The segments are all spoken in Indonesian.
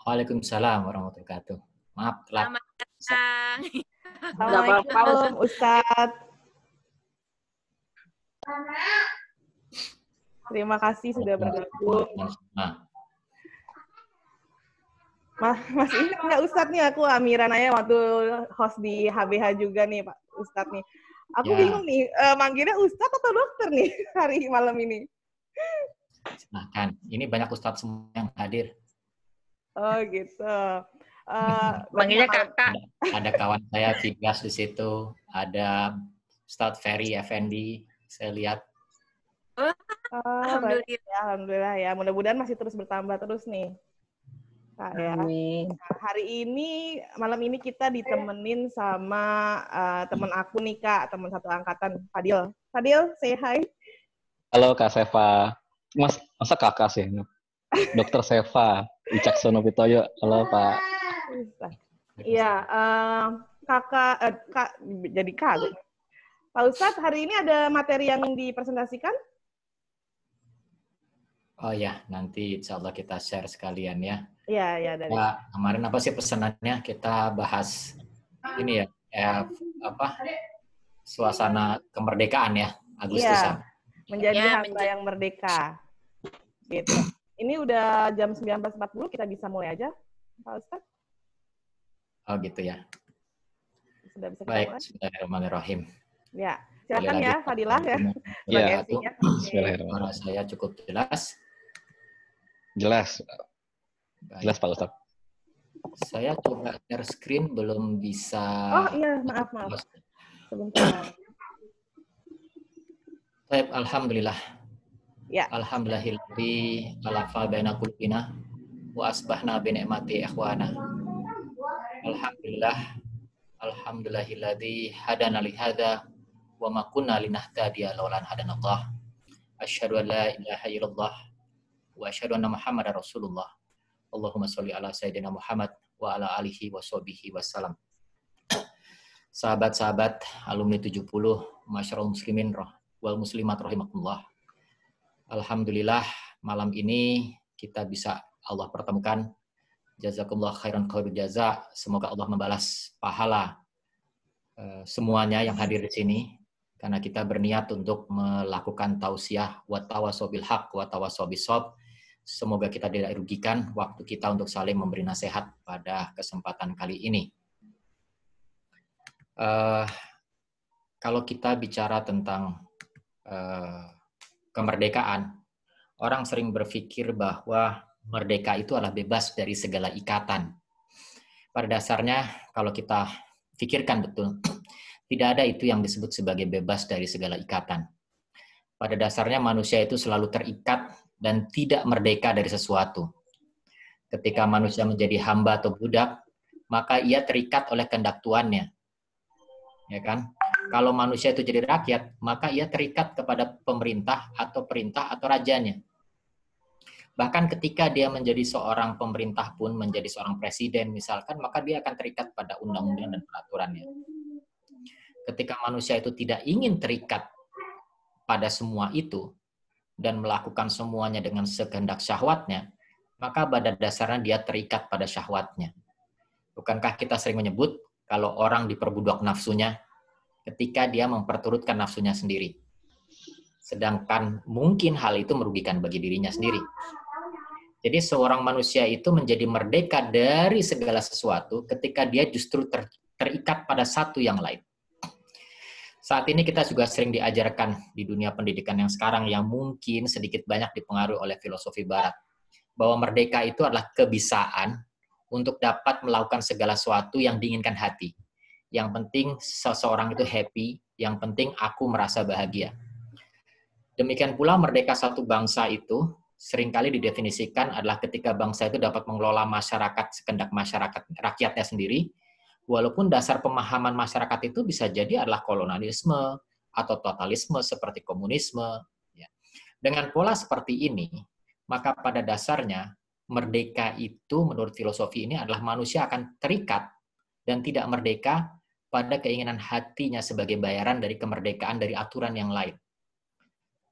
Waalaikumsalam warahmatullahi wabarakatuh. Maaf telat. Selamat datang. Assalamualaikum Ustadz. Terima kasih sudah bergabung. Masih ingat nggak Ustadz nih, aku Amira Naya waktu host di HBH juga nih Pak Ustadz nih. Aku bingung nih, manggilnya Ustadz atau dokter nih hari malam ini? Silahkan, ini banyak Ustadz semua yang hadir. Oh gitu. Manggilnya kakak. Ada kawan saya Figas di situ, ada Ustadz Ferry Effendi, saya lihat. Alhamdulillah ya, mudah-mudahan masih terus bertambah terus nih. Kak, ya. Nah, hari ini, malam ini kita ditemenin sama teman aku nih Kak, teman satu angkatan, Fadil. Fadil, say hi. Halo Kak Seva. Masa kakak sih? Dokter Seva, Wicaksono Pitoyo. Halo Pak. Iya, Kak, jadi Kak. Pak Ustadz, hari ini ada materi yang dipresentasikan? Oh ya, nanti insya Allah kita share sekalian ya. Iya, dari. Kemarin apa sih pesanannya? Kita bahas ini ya, suasana kemerdekaan ya, Agustusan. Iya, menjadi hamba yang merdeka. Gitu. Ini udah jam 19.40, kita bisa mulai aja, Pak Ustadz? Oh gitu ya. Sudah bisa baik, bismillahirrahmanirrahim. Ya, silakan ya, Fadilah ya. Iya, suara saya cukup jelas. Jelas Pak Ustadz. Saya coba share screen belum bisa. Oh iya, maaf. Sebentar. Baik, alhamdulillah. Ya. Alhamdulillahilladzi alafa baina qulubina wa asbahna bi ni'mati ikhwana. Alhamdulillahilladzi hadana li hadza wa ma kunna linahtadiya laula an hadanallah. Asyhadu an la ilaha illallah wa asyhadu anna Muhammadar Rasulullah. Allahumma sholli ala sayyidina Muhammad wa ala alihi wa sahbihi wasallam. Sahabat-sahabat alumni 70 masyarul muslimin wal muslimat rahimakumullah. Alhamdulillah malam ini kita bisa Allah pertemukan. Jazakumullah khairan khairul jaza. Semoga Allah membalas pahala semuanya yang hadir di sini karena kita berniat untuk melakukan tausiah wa tawassaw bil haq wa tawassaw bis shab. Semoga kita tidak rugikan waktu kita untuk saling memberi nasihat pada kesempatan kali ini. Kalau kita bicara tentang kemerdekaan, orang sering berpikir bahwa merdeka itu adalah bebas dari segala ikatan. Pada dasarnya, kalau kita pikirkan betul, tidak ada itu yang disebut sebagai bebas dari segala ikatan. Pada dasarnya manusia itu selalu terikat dan tidak merdeka dari sesuatu. Ketika manusia menjadi hamba atau budak, maka ia terikat oleh kehendak tuannya. Ya kan? Kalau manusia itu jadi rakyat, maka ia terikat kepada pemerintah atau perintah atau rajanya. Bahkan ketika dia menjadi seorang pemerintah pun, menjadi seorang presiden misalkan, maka dia akan terikat pada undang-undang dan peraturannya. Ketika manusia itu tidak ingin terikat pada semua itu, dan melakukan semuanya dengan sekehendak syahwatnya, maka pada dasarnya dia terikat pada syahwatnya. Bukankah kita sering menyebut kalau orang diperbudak nafsunya ketika dia memperturutkan nafsunya sendiri. Sedangkan mungkin hal itu merugikan bagi dirinya sendiri. Jadi seorang manusia itu menjadi merdeka dari segala sesuatu ketika dia justru terikat pada satu yang lain. Saat ini kita juga sering diajarkan di dunia pendidikan yang sekarang yang mungkin sedikit banyak dipengaruhi oleh filosofi barat. Bahwa merdeka itu adalah kebisaan untuk dapat melakukan segala sesuatu yang diinginkan hati. Yang penting seseorang itu happy, yang penting aku merasa bahagia. Demikian pula merdeka satu bangsa itu seringkali didefinisikan adalah ketika bangsa itu dapat mengelola masyarakat sekehendak masyarakat rakyatnya sendiri, walaupun dasar pemahaman masyarakat itu bisa jadi adalah kolonialisme atau totalisme seperti komunisme. Dengan pola seperti ini, maka pada dasarnya merdeka itu menurut filosofi ini adalah manusia akan terikat dan tidak merdeka pada keinginan hatinya sebagai bayaran dari kemerdekaan dari aturan yang lain.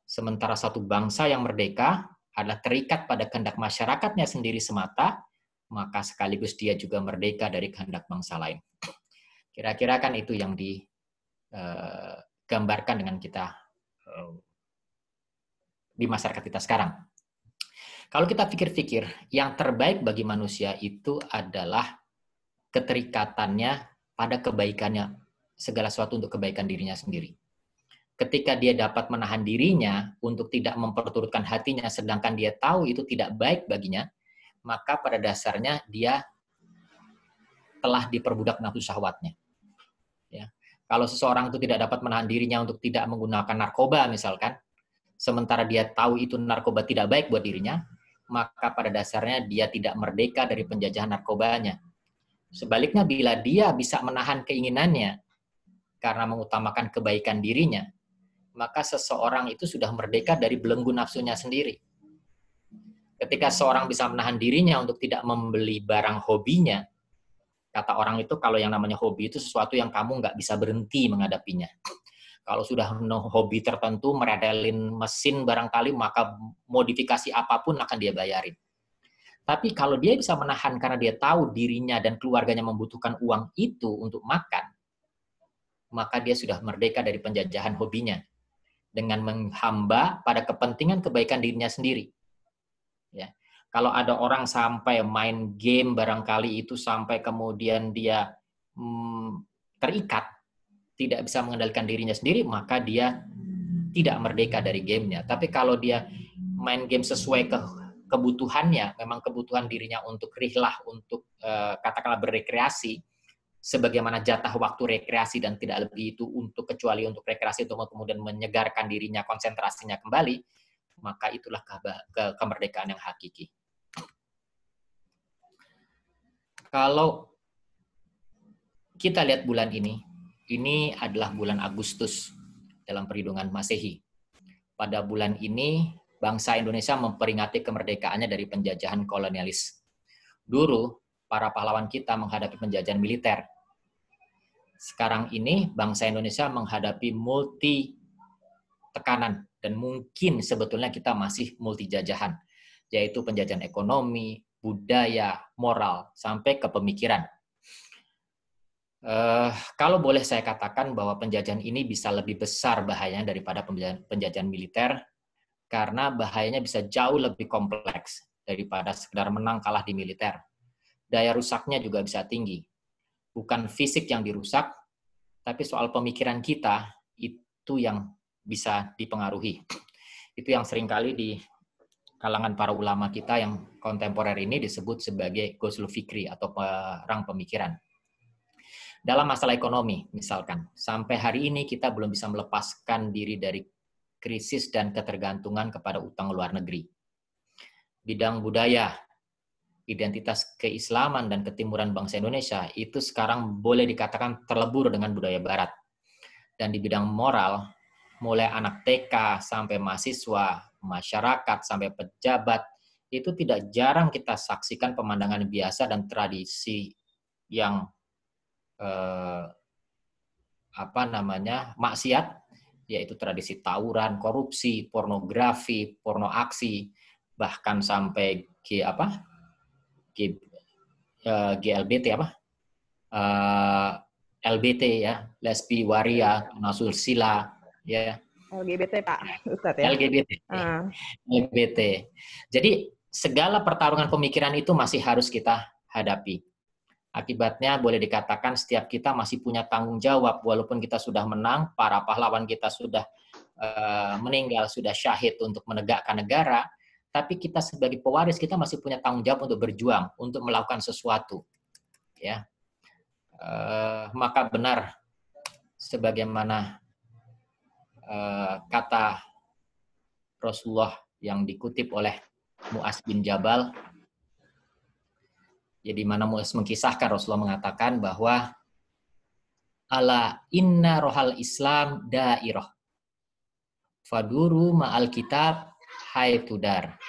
Sementara satu bangsa yang merdeka adalah terikat pada kehendak masyarakatnya sendiri semata maka sekaligus dia juga merdeka dari kehendak bangsa lain. Kira-kira kan itu yang digambarkan dengan kita di masyarakat kita sekarang. Kalau kita pikir-pikir, yang terbaik bagi manusia itu adalah keterikatannya pada kebaikannya, segala sesuatu untuk kebaikan dirinya sendiri. Ketika dia dapat menahan dirinya untuk tidak memperturutkan hatinya, sedangkan dia tahu itu tidak baik baginya, maka pada dasarnya dia telah diperbudak nafsu syahwatnya. Ya. Kalau seseorang itu tidak dapat menahan dirinya untuk tidak menggunakan narkoba misalkan, sementara dia tahu itu narkoba tidak baik buat dirinya, maka pada dasarnya dia tidak merdeka dari penjajahan narkobanya. Sebaliknya, bila dia bisa menahan keinginannya karena mengutamakan kebaikan dirinya, maka seseorang itu sudah merdeka dari belenggu nafsunya sendiri. Ketika seorang bisa menahan dirinya untuk tidak membeli barang hobinya, kata orang itu kalau yang namanya hobi itu sesuatu yang kamu nggak bisa berhenti menghadapinya. Kalau sudah hobi tertentu, meredelin mesin barangkali, maka modifikasi apapun akan dia bayarin. Tapi kalau dia bisa menahan karena dia tahu dirinya dan keluarganya membutuhkan uang itu untuk makan, maka dia sudah merdeka dari penjajahan hobinya dengan menghamba pada kepentingan kebaikan dirinya sendiri. Ya. Kalau ada orang sampai main game barangkali itu sampai kemudian dia terikat, tidak bisa mengendalikan dirinya sendiri, maka dia tidak merdeka dari gamenya. Tapi kalau dia main game sesuai kebutuhannya, memang kebutuhan dirinya untuk rihlah, untuk katakanlah berrekreasi, sebagaimana jatah waktu rekreasi dan tidak lebih itu untuk kecuali untuk rekreasi untuk kemudian menyegarkan dirinya, konsentrasinya kembali, maka itulah kemerdekaan yang hakiki. Kalau kita lihat bulan ini adalah bulan Agustus dalam perhitungan Masehi. Pada bulan ini, bangsa Indonesia memperingati kemerdekaannya dari penjajahan kolonialis. Dulu, para pahlawan kita menghadapi penjajahan militer. Sekarang ini, bangsa Indonesia menghadapi multi tekanan, dan mungkin sebetulnya kita masih multi jajahan, yaitu penjajahan ekonomi, budaya, moral, sampai ke pemikiran. Kalau boleh saya katakan bahwa penjajahan ini bisa lebih besar bahayanya daripada penjajahan militer, karena bahayanya bisa jauh lebih kompleks daripada sekedar menang kalah di militer. Daya rusaknya juga bisa tinggi. Bukan fisik yang dirusak, tapi soal pemikiran kita itu yang bisa dipengaruhi. Itu yang seringkali di kalangan para ulama kita yang kontemporer ini disebut sebagai ghazul fikri atau perang pemikiran. Dalam masalah ekonomi, misalkan, sampai hari ini kita belum bisa melepaskan diri dari krisis dan ketergantungan kepada utang luar negeri. Bidang budaya, identitas keislaman dan ketimuran bangsa Indonesia itu sekarang boleh dikatakan terlebur dengan budaya barat. Dan di bidang moral, mulai anak TK sampai mahasiswa, masyarakat sampai pejabat, itu tidak jarang kita saksikan pemandangan biasa dan tradisi yang maksiat, yaitu tradisi tawuran, korupsi, pornografi, porno aksi, bahkan sampai GLBT LBT ya, lesbi waria, nasusila ya. LGBT Pak Ustadz ya. LGBT. Jadi segala pertarungan pemikiran itu masih harus kita hadapi. Akibatnya boleh dikatakan setiap kita masih punya tanggung jawab, walaupun kita sudah menang, para pahlawan kita sudah meninggal, sudah syahid untuk menegakkan negara, tapi kita sebagai pewaris kita masih punya tanggung jawab untuk berjuang, untuk melakukan sesuatu. Ya, maka benar sebagaimana kata Rasulullah yang dikutip oleh Mu'az bin Jabal, jadi mana Mu'az mengkisahkan Rasulullah mengatakan bahwa ala inna rohal Islam dairah faduru ma'al kitab haitudar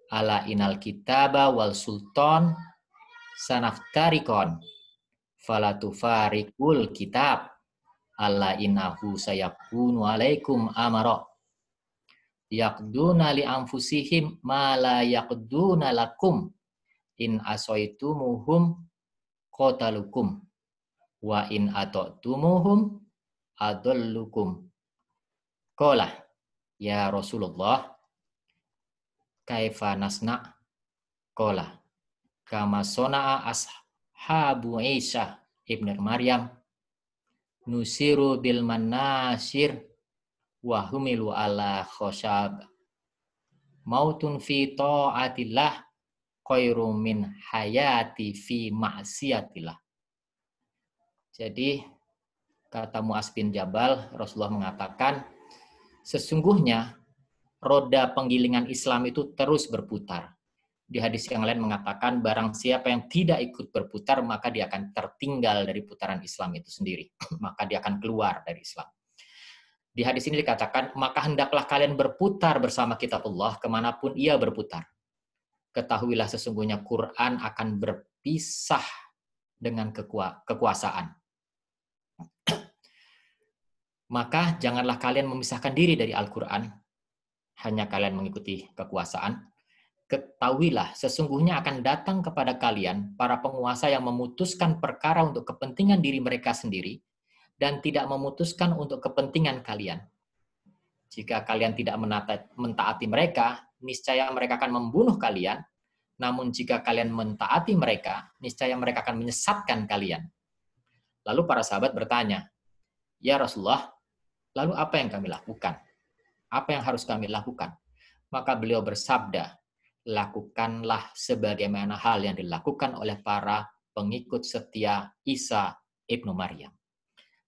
ala inal kitaba wal sultan sanaftarikon falatufarikul kitab alla innahu sayakunu alaikum amara yaqduna li anfusihim ma la yaqduna lakum in asoitumuhum qatalukum wa in ata'tumuhum adallukum. Qala ya Rasulullah kaifa nasna? Qala kama sona'a ashabu Isa ibn Maryam nusiru bil manasir wa humilu ala khosyab mautun fi ta'atillah khairum min hayati fi ma'siyatillah. Jadi kata Mu'adz bin Jabal, Rasulullah mengatakan sesungguhnya roda penggilingan Islam itu terus berputar. Di hadis yang lain mengatakan barang siapa yang tidak ikut berputar maka dia akan tertinggal dari putaran Islam itu sendiri. Maka dia akan keluar dari Islam. Di hadis ini dikatakan, maka hendaklah kalian berputar bersama kitab Allah kemanapun ia berputar. Ketahuilah sesungguhnya Quran akan berpisah dengan kekuasaan. Maka janganlah kalian memisahkan diri dari Al-Quran, hanya kalian mengikuti kekuasaan. Ketahuilah sesungguhnya akan datang kepada kalian para penguasa yang memutuskan perkara untuk kepentingan diri mereka sendiri dan tidak memutuskan untuk kepentingan kalian. Jika kalian tidak mentaati mereka, niscaya mereka akan membunuh kalian. Namun jika kalian mentaati mereka, niscaya mereka akan menyesatkan kalian. Lalu para sahabat bertanya, ya Rasulullah, lalu apa yang kami lakukan? Apa yang harus kami lakukan? Maka beliau bersabda, lakukanlah sebagaimana hal yang dilakukan oleh para pengikut setia Isa ibnu Maryam.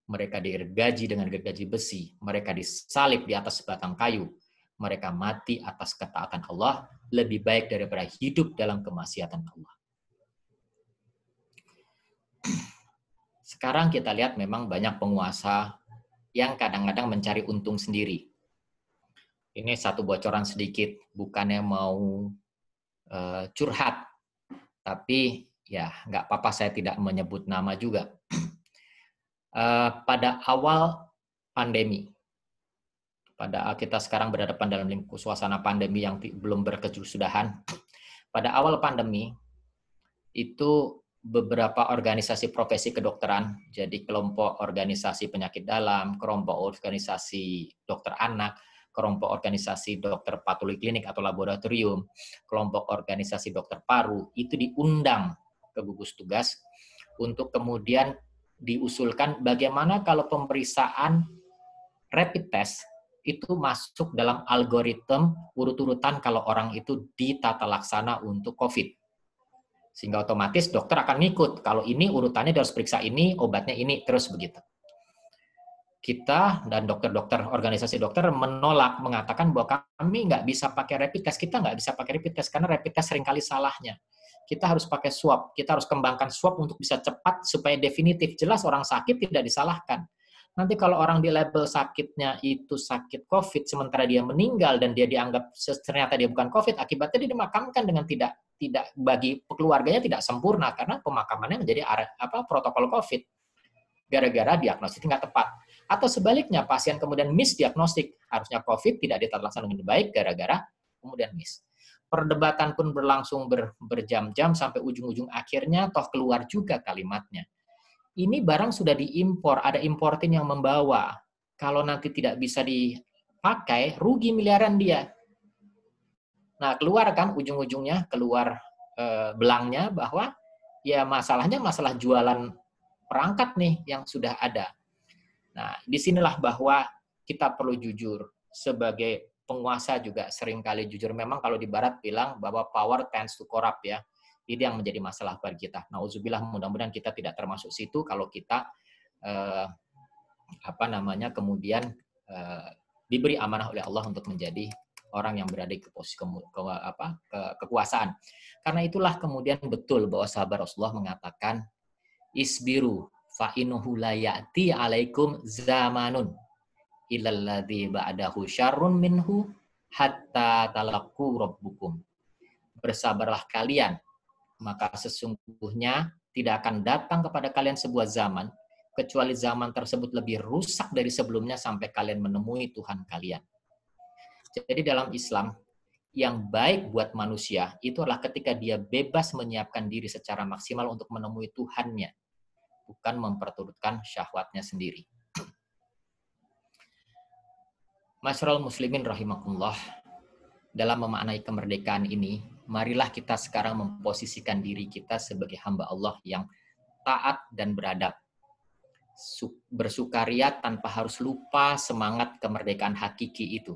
Mereka digergaji dengan gergaji besi, mereka disalib di atas batang kayu, mereka mati atas ketaatan Allah, lebih baik daripada hidup dalam kemaksiatan Allah. Sekarang kita lihat memang banyak penguasa yang kadang-kadang mencari untung sendiri. Ini satu bocoran sedikit, bukannya mau curhat, tapi ya nggak apa-apa saya tidak menyebut nama juga. Pada awal pandemi, pada kita sekarang berhadapan dalam suasana pandemi yang belum berkesudahan. Pada awal pandemi itu beberapa organisasi profesi kedokteran, jadi kelompok organisasi penyakit dalam, kelompok organisasi dokter anak, kelompok organisasi dokter patologi klinik atau laboratorium, kelompok organisasi dokter paru, itu diundang ke gugus tugas untuk kemudian diusulkan bagaimana kalau pemeriksaan rapid test itu masuk dalam algoritma urut-urutan kalau orang itu ditata laksana untuk COVID. Sehingga otomatis dokter akan ngikut. Kalau ini urutannya dia harus periksa ini, obatnya ini, terus begitu. Kita dan dokter-dokter, organisasi dokter menolak, mengatakan bahwa kami nggak bisa pakai rapid test. Kita nggak bisa pakai rapid test karena rapid test seringkali salahnya. Kita harus pakai swab. Kita harus kembangkan swab untuk bisa cepat supaya definitif. Jelas orang sakit tidak disalahkan. Nanti kalau orang di label sakitnya itu sakit COVID, sementara dia meninggal dan dia dianggap ternyata dia bukan COVID, akibatnya dia dimakamkan dengan tidak bagi keluarganya tidak sempurna karena pemakamannya menjadi protokol COVID. Gara-gara diagnosis nggak tepat. Atau sebaliknya, pasien kemudian misdiagnostik, harusnya COVID tidak ditata dengan baik gara-gara kemudian miss. Perdebatan pun berlangsung berjam-jam sampai ujung-ujung akhirnya toh keluar juga kalimatnya. Ini barang sudah diimpor, ada importin yang membawa. Kalau nanti tidak bisa dipakai, rugi miliaran dia. Nah, keluar kan ujung-ujungnya, keluar belangnya bahwa ya masalahnya masalah jualan perangkat nih yang sudah ada. Nah, disinilah bahwa kita perlu jujur. Sebagai penguasa juga seringkali jujur. Memang kalau di Barat bilang bahwa power tends to corrupt ya. Ini yang menjadi masalah bagi kita. Nauzubillah, mudah-mudahan kita tidak termasuk situ kalau kita kemudian diberi amanah oleh Allah untuk menjadi orang yang berada di posisi kekuasaan. Karena itulah kemudian betul bahwa sahabat Rasulullah mengatakan isbiru fa innahu la ya'ti 'alaikum zamanun illal ladzi ba'dahu syarrun minhu hatta talaqu rabbukum. Bersabarlah kalian, maka sesungguhnya tidak akan datang kepada kalian sebuah zaman kecuali zaman tersebut lebih rusak dari sebelumnya sampai kalian menemui Tuhan kalian. Jadi dalam Islam yang baik buat manusia itu adalah ketika dia bebas menyiapkan diri secara maksimal untuk menemui Tuhannya, bukan memperturutkan syahwatnya sendiri. Masyarul muslimin rahimakumullah, dalam memaknai kemerdekaan ini, marilah kita sekarang memposisikan diri kita sebagai hamba Allah yang taat dan beradab. Bersukaria tanpa harus lupa semangat kemerdekaan hakiki itu.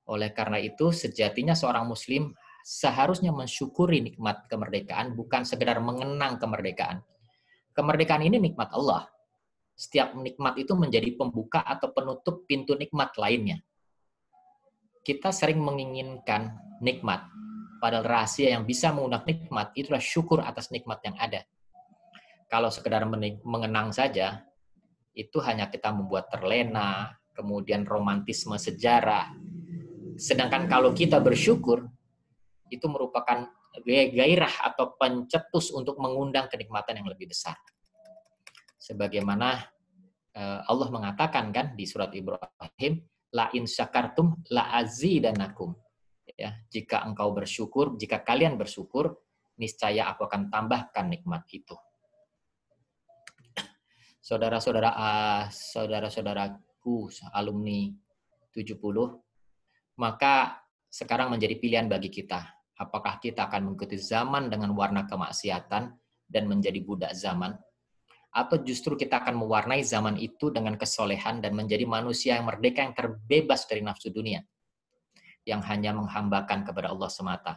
Oleh karena itu, sejatinya seorang muslim seharusnya mensyukuri nikmat kemerdekaan, bukan sekedar mengenang kemerdekaan. Kemerdekaan ini nikmat Allah. Setiap nikmat itu menjadi pembuka atau penutup pintu nikmat lainnya. Kita sering menginginkan nikmat, padahal rahasia yang bisa mengundang nikmat itulah syukur atas nikmat yang ada. Kalau sekedar mengenang saja, itu hanya kita membuat terlena, kemudian romantisme sejarah. Sedangkan kalau kita bersyukur, itu merupakan gairah atau pencetus untuk mengundang kenikmatan yang lebih besar. Sebagaimana Allah mengatakan kan di surat Ibrahim, la in syakartum la azidanakum. Ya, jika engkau bersyukur, jika kalian bersyukur, niscaya aku akan tambahkan nikmat itu. Saudara-saudaraku alumni 70, maka sekarang menjadi pilihan bagi kita. Apakah kita akan mengikuti zaman dengan warna kemaksiatan dan menjadi budak zaman, atau justru kita akan mewarnai zaman itu dengan kesolehan dan menjadi manusia yang merdeka, yang terbebas dari nafsu dunia, yang hanya menghambakan kepada Allah semata.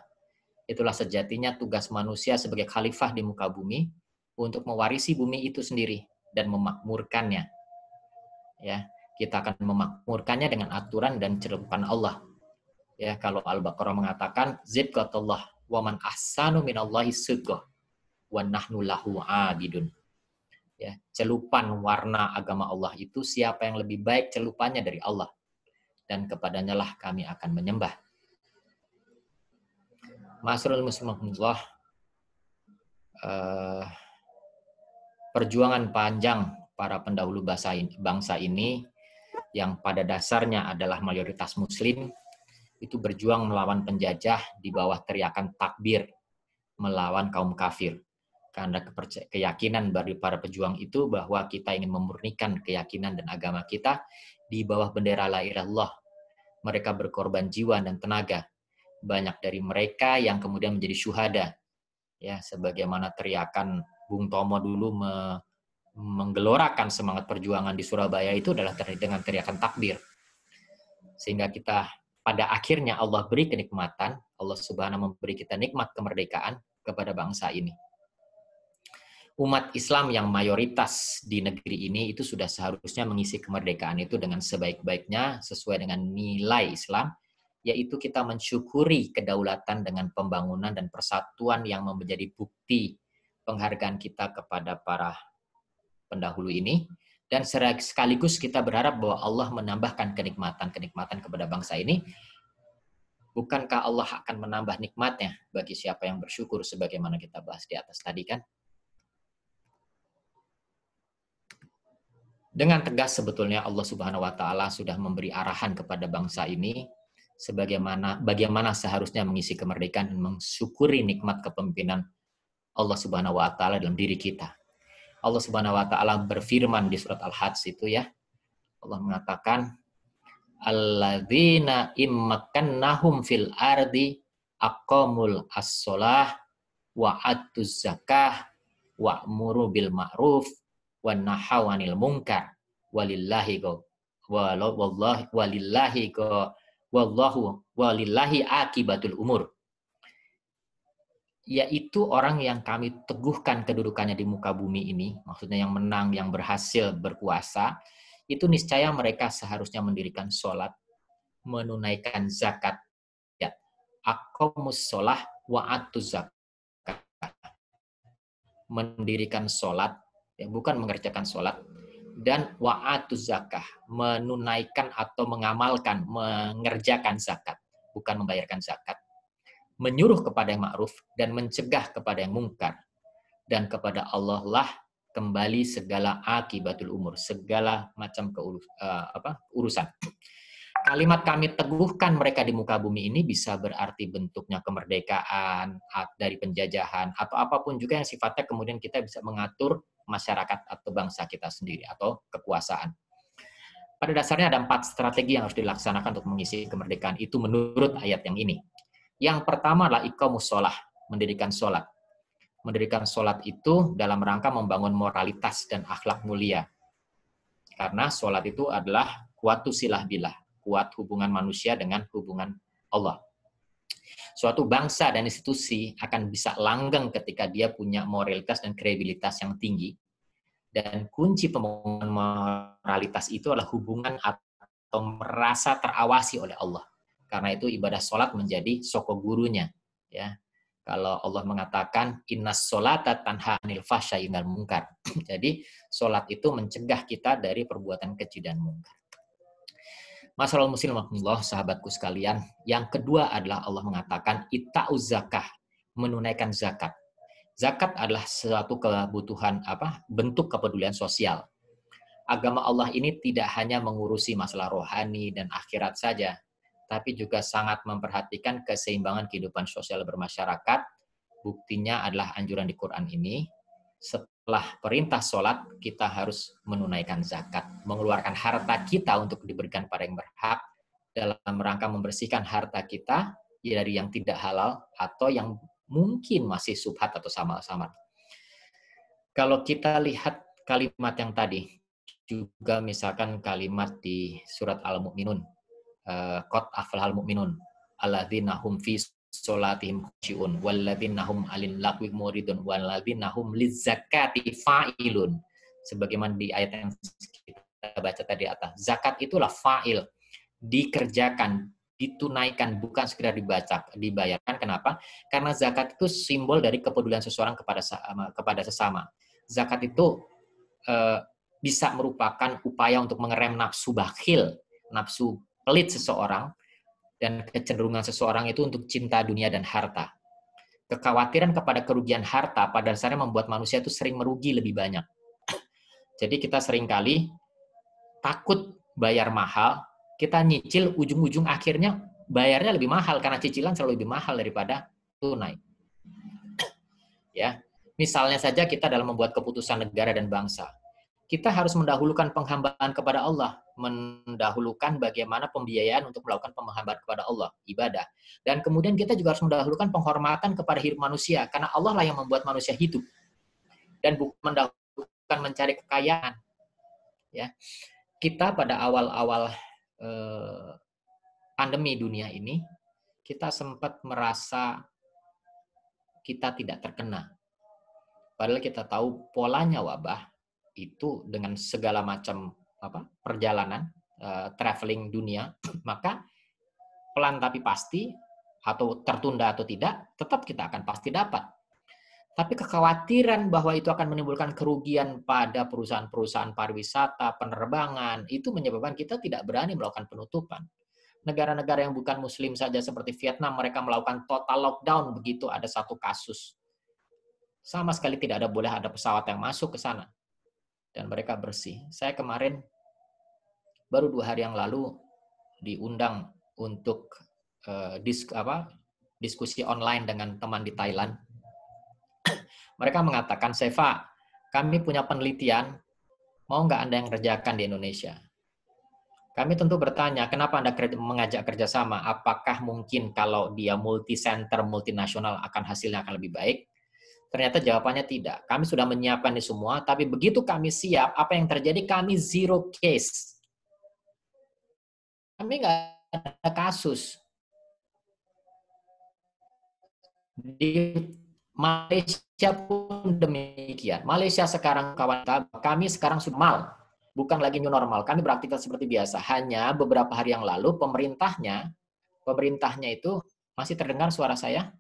Itulah sejatinya tugas manusia sebagai khalifah di muka bumi, untuk mewarisi bumi itu sendiri dan memakmurkannya. Ya, kita akan memakmurkannya dengan aturan dan celupan Allah. Ya, kalau Al-Baqarah mengatakan zibqatullah wa man ahsanu minallahi sidqah wa nahnu lahu abidun. Ya, celupan warna agama Allah itu siapa yang lebih baik celupannya dari Allah, dan kepadanya lah kami akan menyembah. Masrul muslimullah, perjuangan panjang para pendahulu bangsa ini yang pada dasarnya adalah mayoritas muslim, itu berjuang melawan penjajah di bawah teriakan takbir melawan kaum kafir. Karena keyakinan dari para pejuang itu bahwa kita ingin memurnikan keyakinan dan agama kita di bawah bendera la ilaha illallah. Mereka berkorban jiwa dan tenaga. Banyak dari mereka yang kemudian menjadi syuhada. Ya, sebagaimana teriakan Bung Tomo dulu menggelorakan semangat perjuangan di Surabaya itu adalah dengan teriakan takbir. Sehingga kita pada akhirnya Allah beri kenikmatan, Allah Subhanahu memberi kita nikmat kemerdekaan kepada bangsa ini. Umat Islam yang mayoritas di negeri ini itu sudah seharusnya mengisi kemerdekaan itu dengan sebaik-baiknya sesuai dengan nilai Islam, yaitu kita mensyukuri kedaulatan dengan pembangunan dan persatuan yang menjadi bukti penghargaan kita kepada para pendahulu ini, dan sekaligus kita berharap bahwa Allah menambahkan kenikmatan-kenikmatan kepada bangsa ini. Bukankah Allah akan menambah nikmatnya bagi siapa yang bersyukur sebagaimana kita bahas di atas tadi kan? Dengan tegas sebetulnya Allah Subhanahu wa taala sudah memberi arahan kepada bangsa ini bagaimana seharusnya mengisi kemerdekaan dan mensyukuri nikmat kepemimpinan Allah Subhanahu wa taala dalam diri kita. Allah Subhanahu wa taala berfirman di surat Al-Hajj itu ya. Allah mengatakan alladzina immakannahum fil ardi aqamul as-shalah wa atuz zakah wa'muru bil ma'ruf wan nahaw 'anil munkar walillahi akibatul umur. Yaitu orang yang kami teguhkan kedudukannya di muka bumi ini, maksudnya yang menang, yang berhasil berkuasa, itu niscaya mereka seharusnya mendirikan sholat, menunaikan zakat, ya, aqamus sholah wa atuz zakat, mendirikan sholat, ya, bukan mengerjakan sholat, dan wa'atuz zakah, menunaikan atau mengamalkan, mengerjakan zakat, bukan membayarkan zakat, menyuruh kepada yang ma'ruf dan mencegah kepada yang mungkar, dan kepada Allah lah kembali segala akibatul umur, segala macam urusan. Kalimat kami teguhkan mereka di muka bumi ini bisa berarti bentuknya kemerdekaan dari penjajahan atau apapun juga yang sifatnya kemudian kita bisa mengatur masyarakat atau bangsa kita sendiri atau kekuasaan. Pada dasarnya ada 4 strategi yang harus dilaksanakan untuk mengisi kemerdekaan itu menurut ayat yang ini. Yang pertama adalah iqamus shalah, mendirikan sholat. Mendirikan sholat itu dalam rangka membangun moralitas dan akhlak mulia. Karena sholat itu adalah kuatu silah bilah, kuat hubungan manusia dengan hubungan Allah. Suatu bangsa dan institusi akan bisa langgeng ketika dia punya moralitas dan kredibilitas yang tinggi. Dan kunci pembangunan moralitas itu adalah hubungan atau merasa terawasi oleh Allah. Karena itu ibadah sholat menjadi soko gurunya. Ya, kalau Allah mengatakan innas sholata tanha anil fahsya'i wal munkar. Jadi sholat itu mencegah kita dari perbuatan keji dan munkar. Masyaallah muslimah, sahabatku sekalian. Yang kedua adalah Allah mengatakan ita'uz zakah, menunaikan zakat. Zakat adalah suatu kebutuhan bentuk kepedulian sosial. Agama Allah ini tidak hanya mengurusi masalah rohani dan akhirat saja, tapi juga sangat memperhatikan keseimbangan kehidupan sosial bermasyarakat. Buktinya adalah anjuran di Quran ini. Setelah perintah sholat, kita harus menunaikan zakat, mengeluarkan harta kita untuk diberikan pada yang berhak dalam rangka membersihkan harta kita dari yang tidak halal atau yang mungkin masih subhat atau sama-sama. Kalau kita lihat kalimat yang tadi, juga misalkan kalimat di surat Al-Mu'minun, qad aflahal mu'minun, alladzina hum fi sholatihim khushi'un, walladzina hum 'anil lagwi muridun, walladzina hum lizzakati fa'ilun. Sebagaimana di ayat yang kita baca tadi atas. Zakat itulah fa'il, dikerjakan, ditunaikan, bukan sekedar dibayarkan. Kenapa? Karena zakat itu simbol dari kepedulian seseorang kepada sesama. Zakat itu bisa merupakan upaya untuk mengerem nafsu bakhil, nafsu pelit seseorang, dan kecenderungan seseorang itu untuk cinta dunia dan harta. Kekhawatiran kepada kerugian harta pada dasarnya membuat manusia itu sering merugi lebih banyak. Jadi kita seringkali takut bayar mahal, kita nyicil, ujung-ujung akhirnya bayarnya lebih mahal karena cicilan selalu lebih mahal daripada tunai. Ya, misalnya saja kita dalam membuat keputusan negara dan bangsa, kita harus mendahulukan penghambaan kepada Allah, mendahulukan bagaimana pembiayaan untuk melakukan penghambaan kepada Allah, ibadah. Dan kemudian kita juga harus mendahulukan penghormatan kepada hidup manusia, karena Allah lah yang membuat manusia hidup. Dan bukan mendahulukan mencari kekayaan. Ya, kita pada awal-awal pandemi dunia ini, kita sempat merasa kita tidak terkena. Padahal kita tahu polanya wabah itu dengan segala macam perjalanan, traveling dunia, maka pelan tapi pasti, atau tertunda atau tidak, tetap kita akan pasti dapat. Tapi kekhawatiran bahwa itu akan menimbulkan kerugian pada perusahaan-perusahaan pariwisata, penerbangan, itu menyebabkan kita tidak berani melakukan penutupan. Negara-negara yang bukan muslim saja seperti Vietnam, mereka melakukan total lockdown begitu ada satu kasus. Sama sekali tidak boleh ada pesawat yang masuk ke sana. Dan mereka bersih. Saya kemarin, baru 2 hari yang lalu, diundang untuk diskusi online dengan teman di Thailand. Mereka mengatakan, Seva, kami punya penelitian, mau nggak Anda yang kerjakan di Indonesia? Kami tentu bertanya, kenapa Anda mengajak kerjasama? Apakah mungkin kalau dia multi-center, multinasional akan hasilnya akan lebih baik? Ternyata jawabannya tidak. Kami sudah menyiapkan ini semua, tapi begitu kami siap, apa yang terjadi? Kami zero case. Kami nggak ada kasus. Di Malaysia pun demikian. Malaysia sekarang kawan kami sekarang sudah normal, bukan lagi new normal. Kami beraktivitas seperti biasa. Hanya beberapa hari yang lalu pemerintahnya itu masih terdengar suara saya?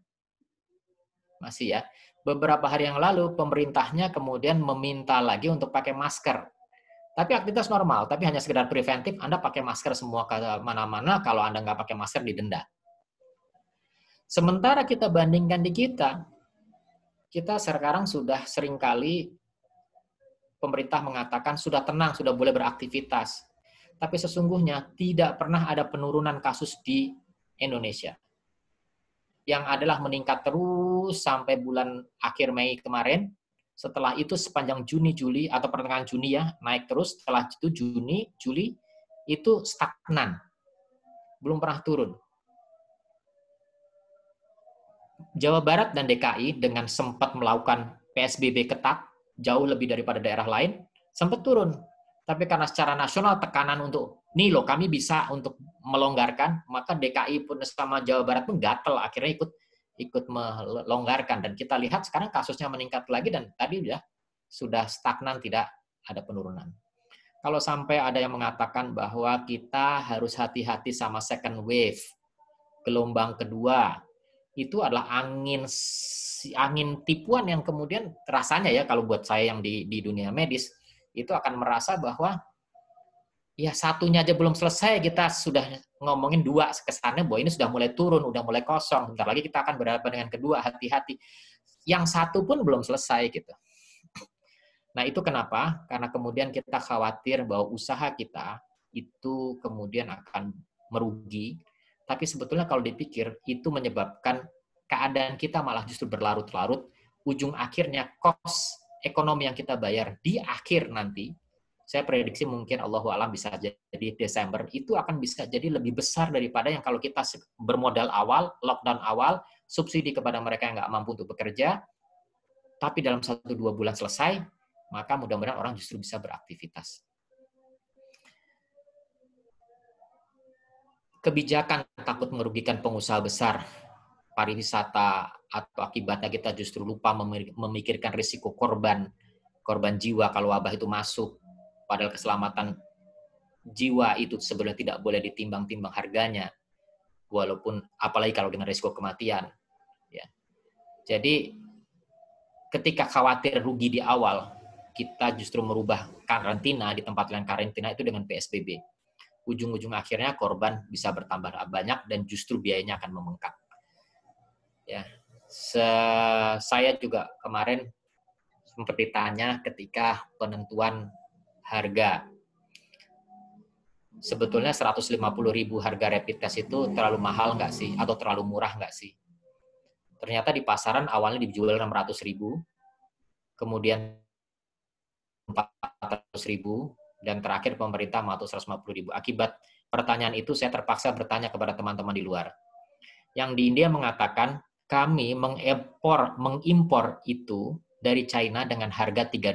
Masih ya. Beberapa hari yang lalu pemerintahnya kemudian meminta lagi untuk pakai masker. Tapi aktivitas normal, tapi hanya sekedar preventif. Anda pakai masker semua ke mana-mana. Kalau Anda nggak pakai masker didenda. Sementara kita bandingkan di kita sekarang sudah seringkali pemerintah mengatakan sudah tenang, sudah boleh beraktivitas. Tapi sesungguhnya tidak pernah ada penurunan kasus di Indonesia. Yang adalah meningkat terus sampai bulan akhir Mei kemarin. Setelah itu sepanjang Juni, Juli, atau pertengahan Juni ya, naik terus. Setelah itu Juni, Juli, itu stagnan. Belum pernah turun. Jawa Barat dan DKI dengan sempat melakukan PSBB ketat, jauh lebih daripada daerah lain, sempat turun. Tapi karena secara nasional tekanan untuk, nih loh kami bisa untuk melonggarkan, maka DKI pun sama Jawa Barat pun gatel, akhirnya ikut melonggarkan. Dan kita lihat sekarang kasusnya meningkat lagi dan tadi sudah stagnan, tidak ada penurunan. Kalau sampai ada yang mengatakan bahwa kita harus hati-hati sama second wave, gelombang kedua, itu adalah angin tipuan yang kemudian rasanya ya, kalau buat saya yang di dunia medis, itu akan merasa bahwa ya satunya aja belum selesai, kita sudah ngomongin dua, kesannya bahwa ini sudah mulai turun, udah mulai kosong, bentar lagi kita akan berhadapan dengan kedua, hati-hati. Yang satu pun belum selesai gitu. Nah itu kenapa? Karena kemudian kita khawatir bahwa usaha kita itu kemudian akan merugi, tapi sebetulnya kalau dipikir itu menyebabkan keadaan kita malah justru berlarut-larut, ujung akhirnya cost ekonomi yang kita bayar di akhir nanti, saya prediksi mungkin Allahu a'lam bisa jadi Desember, itu akan bisa jadi lebih besar daripada yang kalau kita bermodal awal, lockdown awal, subsidi kepada mereka yang nggak mampu untuk bekerja, tapi dalam 1-2 bulan selesai, maka mudah-mudahan orang justru bisa beraktivitas. Kebijakan takut merugikan pengusaha besar, pariwisata, atau akibatnya kita justru lupa memikirkan risiko korban jiwa kalau wabah itu masuk, padahal keselamatan jiwa itu sebenarnya tidak boleh ditimbang-timbang harganya, walaupun apalagi kalau dengan risiko kematian. Ya. Jadi ketika khawatir rugi di awal, kita justru merubah karantina di tempat lain karantina itu dengan PSBB. Ujung-ujung akhirnya korban bisa bertambah banyak dan justru biayanya akan membengkak. Ya. Saya juga kemarin sempat ditanya ketika penentuan harga. Sebetulnya 150.000 harga rapid test itu terlalu mahal nggak sih? Atau terlalu murah nggak sih? Ternyata di pasaran awalnya dijual 600.000, kemudian 400.000, dan terakhir pemerintah mengatur 150.000. Akibat pertanyaan itu saya terpaksa bertanya kepada teman-teman di luar. Yang di India mengatakan, kami mengimpor itu dari China dengan harga $3.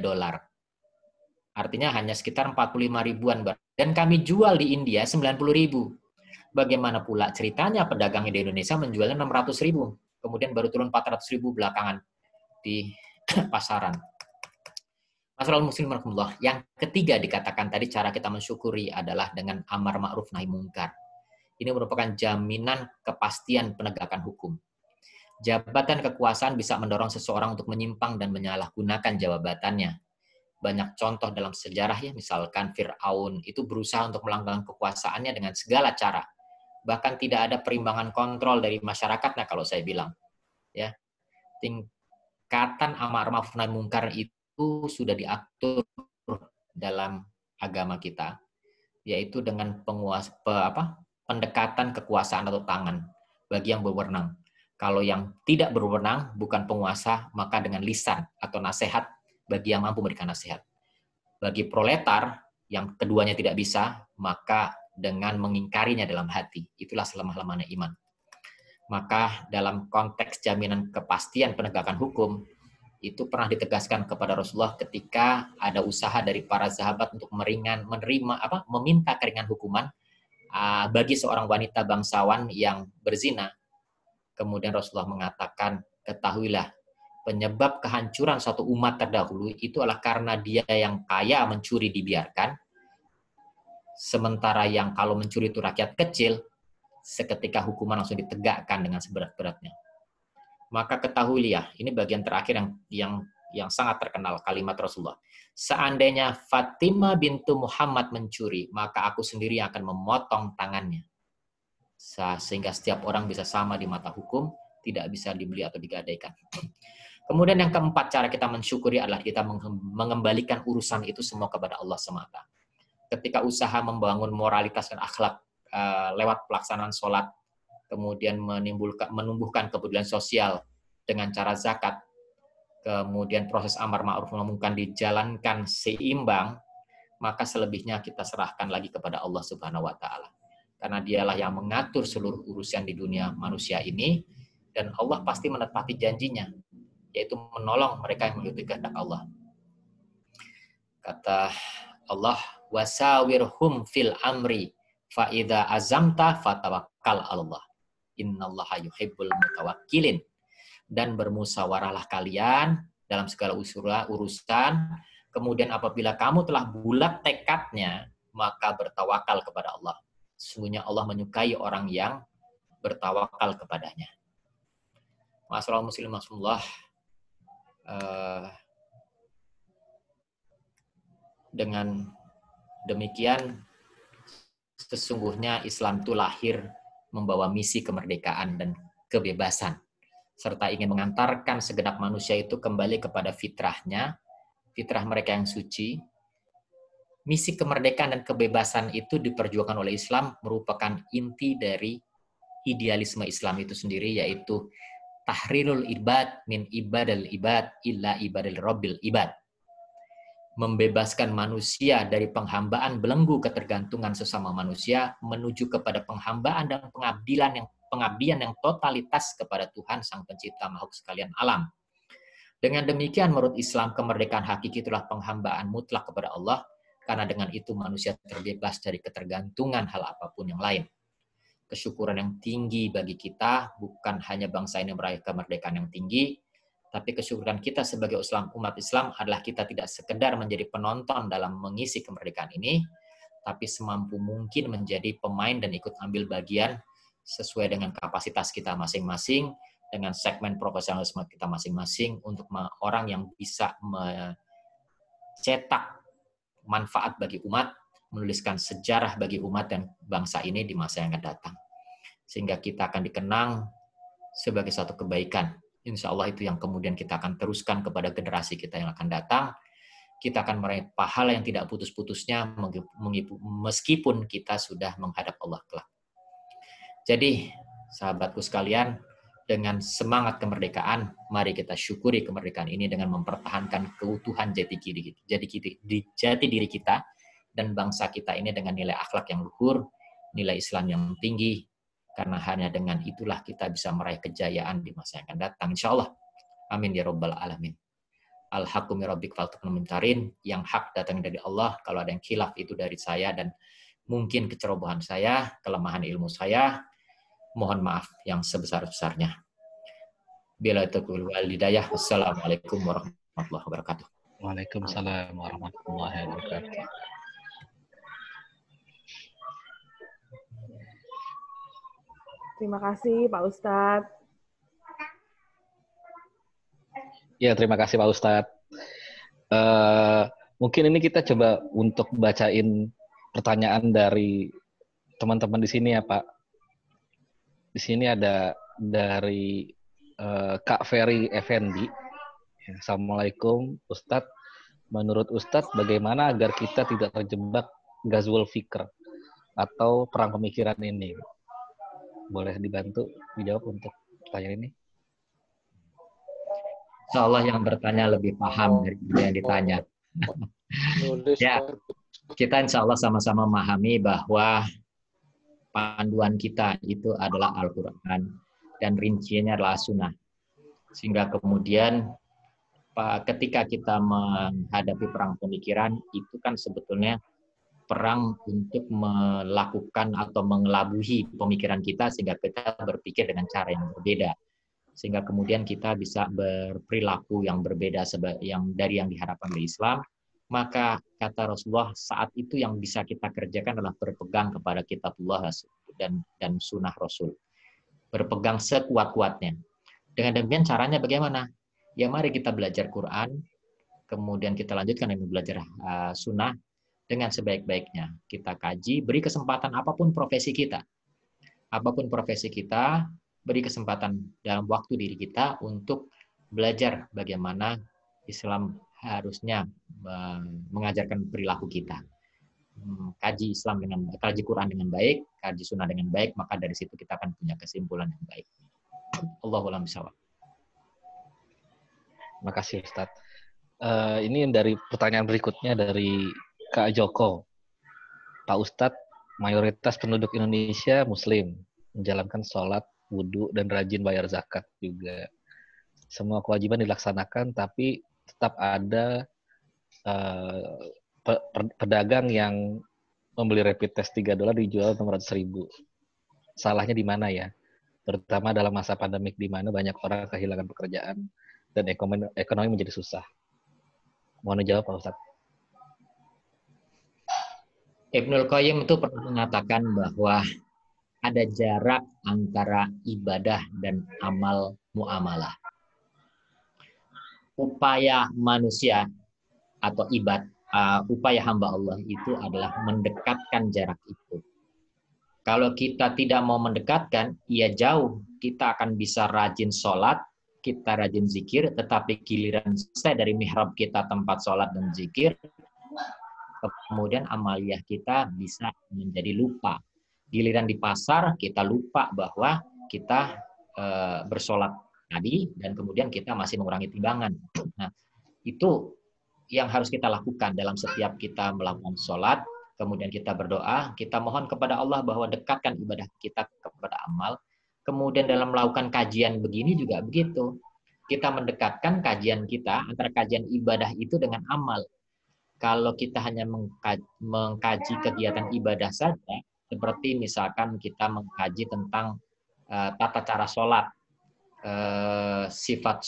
Artinya hanya sekitar 45 ribuan. Dan kami jual di India 90.000. Bagaimana pula ceritanya pedagangnya di Indonesia menjualnya 600.000. Kemudian baru turun 400.000 belakangan di pasaran. Masalah muslim warahmatullah. Yang ketiga dikatakan tadi cara kita mensyukuri adalah dengan amar ma'ruf nahi mungkar. Ini merupakan jaminan kepastian penegakan hukum. Jabatan kekuasaan bisa mendorong seseorang untuk menyimpang dan menyalahgunakan jabatannya. Banyak contoh dalam sejarah ya, misalkan Fir'aun itu berusaha untuk melanggengkan kekuasaannya dengan segala cara. Bahkan tidak ada perimbangan kontrol dari masyarakatnya kalau saya bilang. Ya. Tingkatan amar ma'ruf nahi mungkar itu sudah diatur dalam agama kita, yaitu dengan pendekatan kekuasaan atau tangan bagi yang berwenang. Kalau yang tidak berwenang, bukan penguasa, maka dengan lisan atau nasihat bagi yang mampu memberikan nasihat. Bagi proletar, yang keduanya tidak bisa, maka dengan mengingkarinya dalam hati. Itulah selemah-lemahnya iman. Maka dalam konteks jaminan kepastian penegakan hukum, itu pernah ditegaskan kepada Rasulullah ketika ada usaha dari para sahabat untuk meminta keringan hukuman bagi seorang wanita bangsawan yang berzina. Kemudian Rasulullah mengatakan, ketahuilah, penyebab kehancuran suatu umat terdahulu itu adalah karena dia yang kaya mencuri dibiarkan, sementara yang kalau mencuri itu rakyat kecil, seketika hukuman langsung ditegakkan dengan seberat-beratnya. Maka ketahuilah, ini bagian terakhir yang sangat terkenal kalimat Rasulullah. Seandainya Fatimah bintu Muhammad mencuri, maka aku sendiri akan memotong tangannya. Sehingga setiap orang bisa sama di mata hukum, tidak bisa dibeli atau digadaikan. Kemudian yang keempat, cara kita mensyukuri adalah kita mengembalikan urusan itu semua kepada Allah semata. ketika usaha membangun moralitas dan akhlak lewat pelaksanaan sholat, kemudian menumbuhkan kepedulian sosial dengan cara zakat, kemudian proses amar ma'ruf nahi munkar dijalankan seimbang, maka selebihnya kita serahkan lagi kepada Allah Subhanahu wa taala. Karena dialah yang mengatur seluruh urusan di dunia manusia ini, dan Allah pasti menepati janjinya, yaitu menolong mereka yang mengikuti kehendak Allah. Kata Allah, wasawirhum fil amri fa idza azamta fatawakkal 'alallah. Innallaha yuhibbul mutawakkilin. Dan bermusyawarahlah kalian dalam segala urusan, kemudian apabila kamu telah bulat tekadnya, maka bertawakal kepada Allah. Sesungguhnya Allah menyukai orang yang bertawakal kepadanya. Masyaallah muslim Rasulullah, dengan demikian sesungguhnya Islam itu lahir membawa misi kemerdekaan dan kebebasan, serta ingin mengantarkan segenap manusia itu kembali kepada fitrahnya, fitrah mereka yang suci. Misi kemerdekaan dan kebebasan itu diperjuangkan oleh Islam, merupakan inti dari idealisme Islam itu sendiri, yaitu tahrirul ibad min ibadal ibad illa ibadal rabbil ibad. Membebaskan manusia dari penghambaan belenggu ketergantungan sesama manusia menuju kepada penghambaan dan pengabdian yang totalitas kepada Tuhan Sang Pencipta makhluk sekalian alam. Dengan demikian menurut Islam kemerdekaan hakiki itulah penghambaan mutlak kepada Allah, karena dengan itu manusia terbebas dari ketergantungan hal apapun yang lain. Kesyukuran yang tinggi bagi kita bukan hanya bangsa ini meraih kemerdekaan yang tinggi, tapi kesyukuran kita sebagai umat Islam adalah kita tidak sekedar menjadi penonton dalam mengisi kemerdekaan ini, tapi semampu mungkin menjadi pemain dan ikut ambil bagian sesuai dengan kapasitas kita masing-masing, dengan segmen profesionalisme kita masing-masing, untuk orang yang bisa mencetak manfaat bagi umat, menuliskan sejarah bagi umat dan bangsa ini di masa yang akan datang. Sehingga kita akan dikenang sebagai satu kebaikan. Insya Allah itu yang kemudian kita akan teruskan kepada generasi kita yang akan datang. Kita akan meraih pahala yang tidak putus-putusnya meskipun kita sudah menghadap Allah kelak. Jadi, sahabatku sekalian, dengan semangat kemerdekaan, mari kita syukuri kemerdekaan ini dengan mempertahankan keutuhan jati diri kita dan bangsa kita ini dengan nilai akhlak yang luhur, nilai Islam yang tinggi, karena hanya dengan itulah kita bisa meraih kejayaan di masa yang akan datang, insya Allah. Amin ya rabbal alamin. Al-haqqu min rabbik faltaqul mumtarin. Yang hak datang dari Allah, kalau ada yang khilaf itu dari saya dan mungkin kecerobohan saya, kelemahan ilmu saya, mohon maaf yang sebesar-besarnya. Bila taufiq wal hidayah. Wassalamualaikum warahmatullahi wabarakatuh. Waalaikumsalam warahmatullahi wabarakatuh. Terima kasih Pak Ustadz. Ya, terima kasih Pak Ustadz. Mungkin ini kita coba untuk bacain pertanyaan dari teman-teman di sini ya Pak. Di sini ada dari Kak Ferry Effendi. Assalamualaikum Ustadz. Menurut Ustadz, bagaimana agar kita tidak terjebak Ghazwul Fikr atau perang pemikiran ini? Boleh dibantu dijawab untuk pertanyaan ini? Insya Allah yang bertanya lebih paham dari yang ditanya. Ya, kita insya Allah sama-sama memahami bahwa panduan kita itu adalah Al-Quran dan rinciannya adalah Sunnah. Sehingga kemudian ketika kita menghadapi perang pemikiran, itu kan sebetulnya perang untuk melakukan atau mengelabuhi pemikiran kita sehingga kita berpikir dengan cara yang berbeda. Sehingga kemudian kita bisa berperilaku yang berbeda dari yang diharapkan oleh Islam. Maka kata Rasulullah, saat itu yang bisa kita kerjakan adalah berpegang kepada kitabullah dan sunnah Rasul. Berpegang sekuat-kuatnya. Dengan demikian caranya bagaimana? Ya mari kita belajar Quran, kemudian kita lanjutkan dengan belajar sunnah dengan sebaik-baiknya. Kita kaji, beri kesempatan apapun profesi kita. Apapun profesi kita, beri kesempatan dalam waktu diri kita untuk belajar bagaimana Islam harusnya mengajarkan perilaku kita. kaji Islam kaji Quran dengan baik, kaji Sunnah dengan baik, maka dari situ kita akan punya kesimpulan yang baik. Allahu a'lam bishawab. Makasih Ustadz. Ini dari pertanyaan berikutnya dari Kak Joko. Pak Ustadz, mayoritas penduduk Indonesia Muslim, menjalankan sholat, wudhu, dan rajin bayar zakat juga. Semua kewajiban dilaksanakan, tapi tetap ada pedagang yang membeli rapid test $3 dijual $600.000. Salahnya di mana ya? Terutama dalam masa pandemik di mana banyak orang kehilangan pekerjaan dan ekonomi menjadi susah. Mohon dijawab Pak Ustadz. Ibnul Qayyim itu pernah mengatakan bahwa ada jarak antara ibadah dan amal muamalah. Upaya manusia atau upaya hamba Allah itu adalah mendekatkan jarak itu. Kalau kita tidak mau mendekatkan, ya jauh. Kita akan bisa rajin sholat, kita rajin zikir, tetapi giliran selesai dari mihrab kita tempat sholat dan zikir, kemudian amaliyah kita bisa menjadi lupa. Giliran di pasar, kita lupa bahwa kita bersolat tadi, dan kemudian kita masih mengurangi timbangan. Nah, itu yang harus kita lakukan dalam setiap kita melakukan sholat, kemudian kita berdoa, kita mohon kepada Allah bahwa dekatkan ibadah kita kepada amal. Kemudian dalam melakukan kajian begini juga begitu. Kita mendekatkan kajian kita antara kajian ibadah itu dengan amal. Kalau kita hanya mengkaji kegiatan ibadah saja, seperti misalkan kita mengkaji tentang tata cara sholat, sifat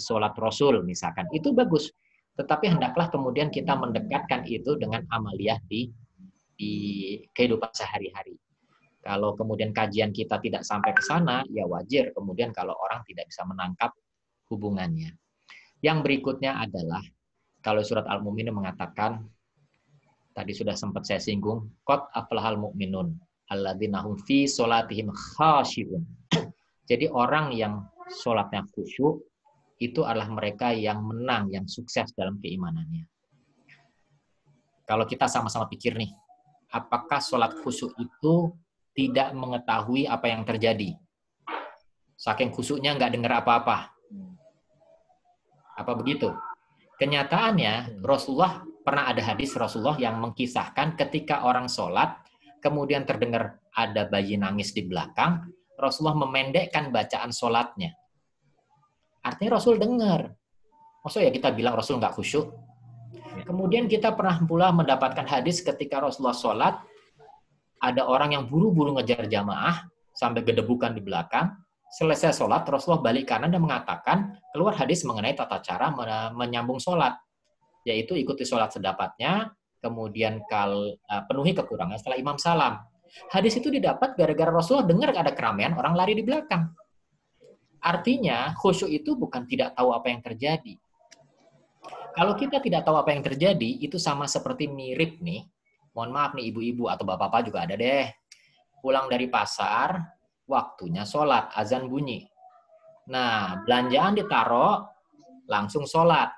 sholat Rasul misalkan, itu bagus. Tetapi hendaklah kemudian kita mendekatkan itu dengan amaliyah di kehidupan sehari-hari. Kalau kemudian kajian kita tidak sampai ke sana, ya wajar kemudian kalau orang tidak bisa menangkap hubungannya. Yang berikutnya adalah kalau surat Al-Mu'minun mengatakan, tadi sudah sempat saya singgung, qad aflahal mu'minun alladzina hum fi sholatihim khashi'un. Jadi orang yang sholatnya khusyuk itu adalah mereka yang menang, yang sukses dalam keimanannya. Kalau kita sama-sama pikir nih, apakah sholat khusyuk itu tidak mengetahui apa yang terjadi? Saking khusyuknya nggak dengar apa-apa. Apa begitu? Kenyataannya, Rasulullah pernah ada hadis Rasulullah yang mengkisahkan ketika orang sholat, kemudian terdengar ada bayi nangis di belakang, Rasulullah memendekkan bacaan sholatnya. Artinya Rasul dengar. Maksudnya kita bilang Rasul nggak khusyuk. Kemudian kita pernah pula mendapatkan hadis ketika Rasulullah sholat, ada orang yang buru-buru ngejar jamaah, sampai gedebukan di belakang. Selesai sholat, Rasulullah balik kanan dan mengatakan, keluar hadis mengenai tata cara menyambung sholat. Yaitu ikuti sholat sedapatnya, kemudian penuhi kekurangan setelah imam salam. Hadis itu didapat gara-gara Rasulullah dengar ada keramaian, orang lari di belakang. Artinya, khusyuk itu bukan tidak tahu apa yang terjadi. Kalau kita tidak tahu apa yang terjadi, itu sama seperti mirip nih. Mohon maaf nih ibu-ibu atau bapak-bapak juga ada deh. Pulang dari pasar, waktunya sholat, azan bunyi. Nah, belanjaan ditaruh, langsung sholat.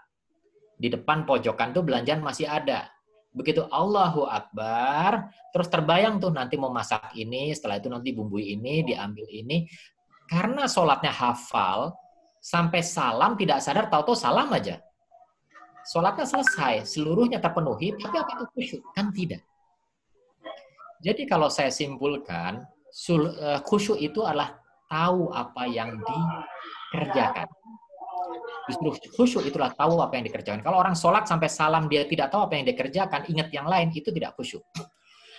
Di depan pojokan tuh belanjaan masih ada. Begitu Allahu Akbar, terus terbayang tuh nanti mau masak ini, setelah itu nanti bumbui ini, diambil ini. Karena sholatnya hafal, sampai salam tidak sadar, tahu-tahu salam aja. Sholatnya selesai, seluruhnya terpenuhi, tapi apa itu khusyuk? Kan tidak. Jadi kalau saya simpulkan, khusyuk itu adalah tahu apa yang dikerjakan. Justru khusyuk itulah tahu apa yang dikerjakan. Kalau orang sholat sampai salam dia tidak tahu apa yang dikerjakan, ingat yang lain, itu tidak khusyuk.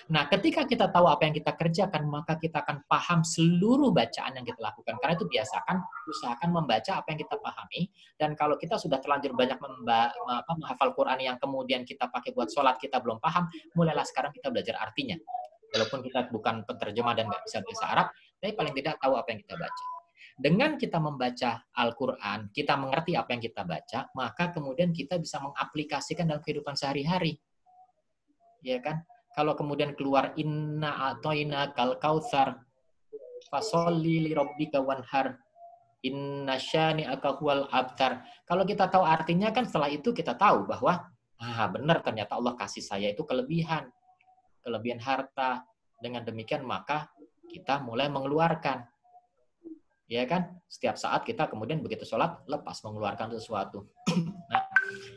Nah, ketika kita tahu apa yang kita kerjakan, maka kita akan paham seluruh bacaan yang kita lakukan. Karena itu usahakan membaca apa yang kita pahami. Dan kalau kita sudah terlanjur banyak menghafal Quran yang kemudian kita pakai buat sholat, kita belum paham, mulailah sekarang kita belajar artinya. Walaupun kita bukan penerjemah dan nggak bisa bahasa Arab, tapi paling tidak tahu apa yang kita baca. Dengan kita membaca Al-Quran, kita mengerti apa yang kita baca, maka kemudian kita bisa mengaplikasikan dalam kehidupan sehari-hari. Ya kan? Kalau kemudian keluar inna a'toina kal kautsar fasholli li rabbika wanhar inna syani'aka huwal abtar. Kalau kita tahu artinya kan setelah itu kita tahu bahwa benar ternyata Allah kasih saya itu kelebihan. kelebihan harta. Dengan demikian maka kita mulai mengeluarkan. Ya kan? Setiap saat kita kemudian begitu sholat, lepas mengeluarkan sesuatu. Nah,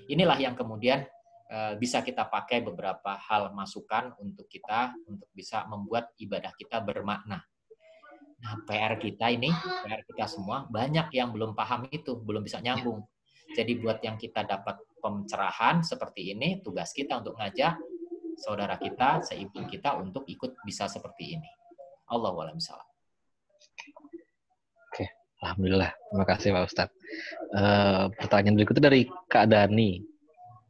inilah yang kemudian bisa kita pakai beberapa hal masukan untuk kita, untuk bisa membuat ibadah kita bermakna. Nah, PR kita semua, banyak yang belum paham itu, belum bisa nyambung. Jadi buat yang kita dapat pencerahan seperti ini, tugas kita untuk ngajak saudara kita, seimbang kita untuk ikut bisa seperti ini. Allahu a'lam bishawab. Oke, alhamdulillah. Terima kasih Pak Ustadz. Pertanyaan berikutnya dari Kak Dani.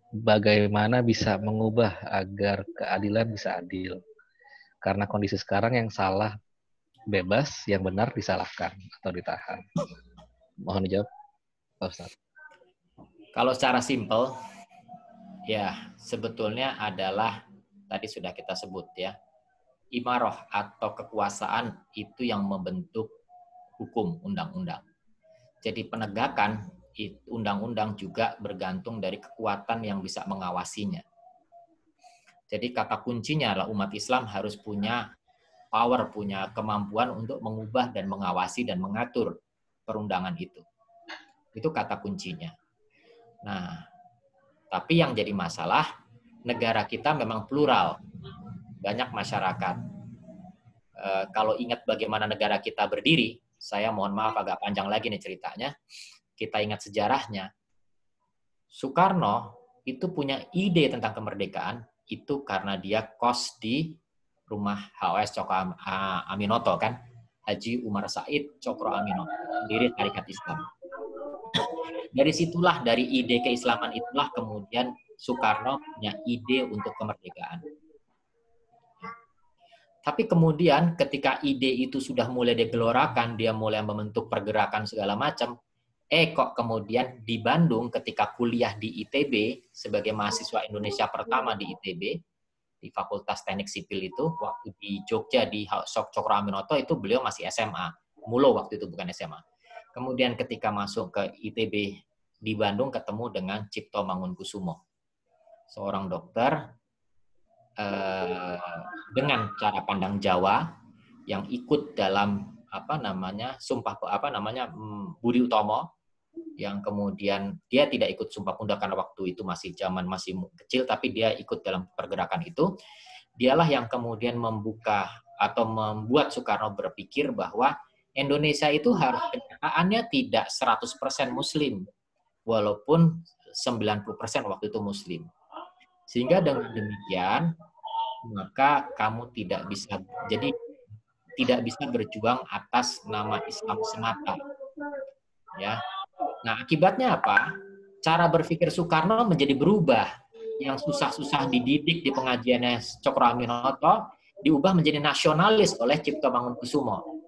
Bagaimana bisa mengubah agar keadilan bisa adil? Karena kondisi sekarang yang salah bebas, yang benar disalahkan atau ditahan. Mohon dijawab, Pak Ustadz. Kalau secara simpel, ya sebetulnya adalah tadi sudah kita sebut ya, imaroh atau kekuasaan itu yang membentuk hukum, undang-undang. Jadi penegakan undang-undang juga bergantung dari kekuatan yang bisa mengawasinya. Jadi kata kuncinya adalah umat Islam harus punya power, punya kemampuan untuk mengubah dan mengawasi dan mengatur perundangan itu. Itu kata kuncinya. Nah, tapi yang jadi masalah, negara kita memang plural. Banyak masyarakat. Kalau ingat bagaimana negara kita berdiri, saya mohon maaf agak panjang lagi nih ceritanya. Kita ingat sejarahnya. Soekarno itu punya ide tentang kemerdekaan, itu karena dia kos di rumah HOS Cokro Aminoto kan. Haji Umar Said Cokro Aminoto, pendiri Tarekat Islam. Dari situlah, dari ide keislaman itulah kemudian Soekarno punya ide untuk kemerdekaan. Tapi kemudian ketika ide itu sudah mulai digelorakan, dia mulai membentuk pergerakan segala macam, kok kemudian di Bandung ketika kuliah di ITB, sebagai mahasiswa Indonesia pertama di ITB, di Fakultas Teknik Sipil itu, waktu di Jogja, di Cokro Aminoto itu beliau masih SMA. Mulo waktu itu, bukan SMA. Kemudian ketika masuk ke ITB di Bandung, ketemu dengan Cipto Mangunkusumo, seorang dokter dengan cara pandang Jawa yang ikut dalam Budi Utomo, yang kemudian dia tidak ikut Sumpah Pemuda karena waktu itu masih kecil, tapi dia ikut dalam pergerakan itu. Dialah yang kemudian membuka atau membuat Soekarno berpikir bahwa Indonesia itu harus kenyataannya tidak 100% Muslim, walaupun 90% waktu itu Muslim. Sehingga dengan demikian, maka kamu tidak bisa berjuang atas nama Islam semata. Ya. Nah, akibatnya apa? Cara berpikir Soekarno menjadi berubah. Yang susah-susah dididik di pengajiannya Cokro Aminoto diubah menjadi nasionalis oleh Cipto Mangunkusumo.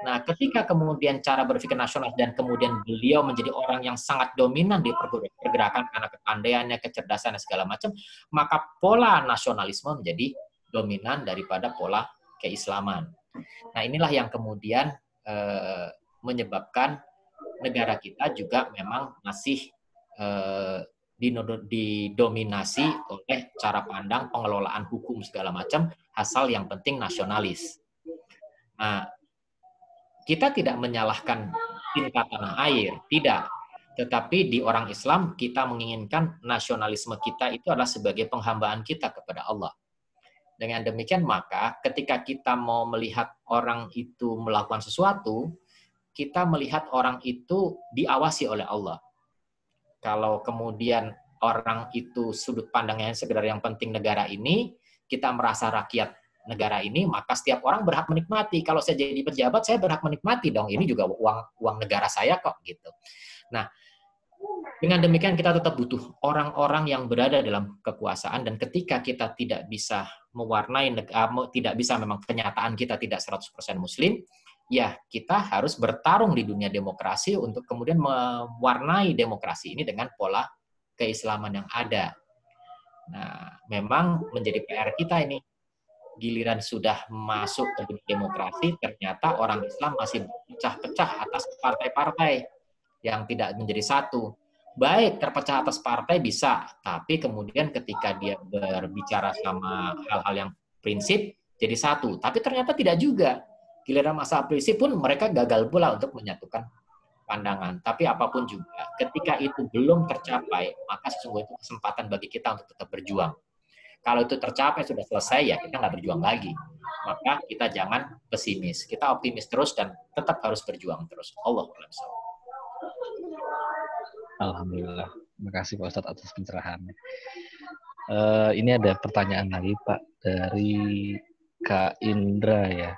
Nah, ketika kemudian cara berpikir nasional dan kemudian beliau menjadi orang yang sangat dominan di pergerakan karena kepandaiannya, kecerdasannya segala macam, maka pola nasionalisme menjadi dominan daripada pola keislaman. Nah, inilah yang kemudian menyebabkan negara kita juga memang masih didominasi oleh cara pandang pengelolaan hukum segala macam, asal yang penting nasionalis. Nah, kita tidak menyalahkan cinta tanah air, tidak. Tetapi di orang Islam, kita menginginkan nasionalisme kita itu adalah sebagai penghambaan kita kepada Allah. Dengan demikian, maka ketika kita mau melihat orang itu melakukan sesuatu, kita melihat orang itu diawasi oleh Allah. Kalau kemudian orang itu sudut pandangnya sekedar yang penting negara ini, kita merasa rakyat negara ini, maka setiap orang berhak menikmati. Kalau saya jadi pejabat, saya berhak menikmati dong. Ini juga uang negara saya kok gitu. Nah, dengan demikian kita tetap butuh orang-orang yang berada dalam kekuasaan, dan ketika kita tidak bisa mewarnai, tidak bisa memang kenyataan kita tidak 100% Muslim, ya kita harus bertarung di dunia demokrasi untuk kemudian mewarnai demokrasi ini dengan pola keislaman yang ada. Nah, memang menjadi PR kita ini. Giliran sudah masuk ke dunia demokrasi, ternyata orang Islam masih pecah-pecah atas partai-partai yang tidak menjadi satu. Baik, terpecah atas partai bisa, tapi kemudian ketika dia berbicara sama hal-hal yang prinsip jadi satu. Tapi ternyata tidak juga. Giliran masalah prinsip pun mereka gagal pula untuk menyatukan pandangan. Tapi apapun juga, ketika itu belum tercapai, maka sesungguhnya itu kesempatan bagi kita untuk tetap berjuang. Kalau itu tercapai, sudah selesai, ya kita nggak berjuang lagi. Maka kita jangan pesimis. Kita optimis terus dan tetap harus berjuang terus. Allahu a'lam. Alhamdulillah. Terima kasih Pak Ustadz atas pencerahannya. Ini ada pertanyaan lagi Pak dari Kak Indra ya.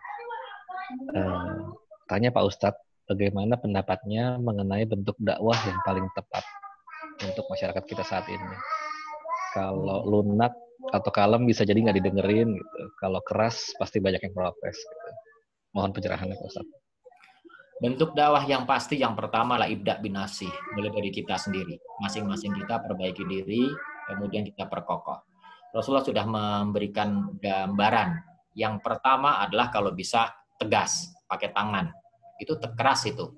Tanya Pak Ustadz, bagaimana pendapatnya mengenai bentuk dakwah yang paling tepat untuk masyarakat kita saat ini? Kalau lunak atau kalem bisa jadi nggak didengerin gitu. Kalau keras pasti banyak yang protes. Gitu. Mohon pencerahannya Pak Ustadz. Bentuk dakwah yang pasti yang pertama lah ibda binafsi, mulai dari kita sendiri. Masing-masing kita perbaiki diri, kemudian kita perkokoh. Rasulullah sudah memberikan gambaran. Yang pertama adalah kalau bisa tegas, pakai tangan. Itu keras itu.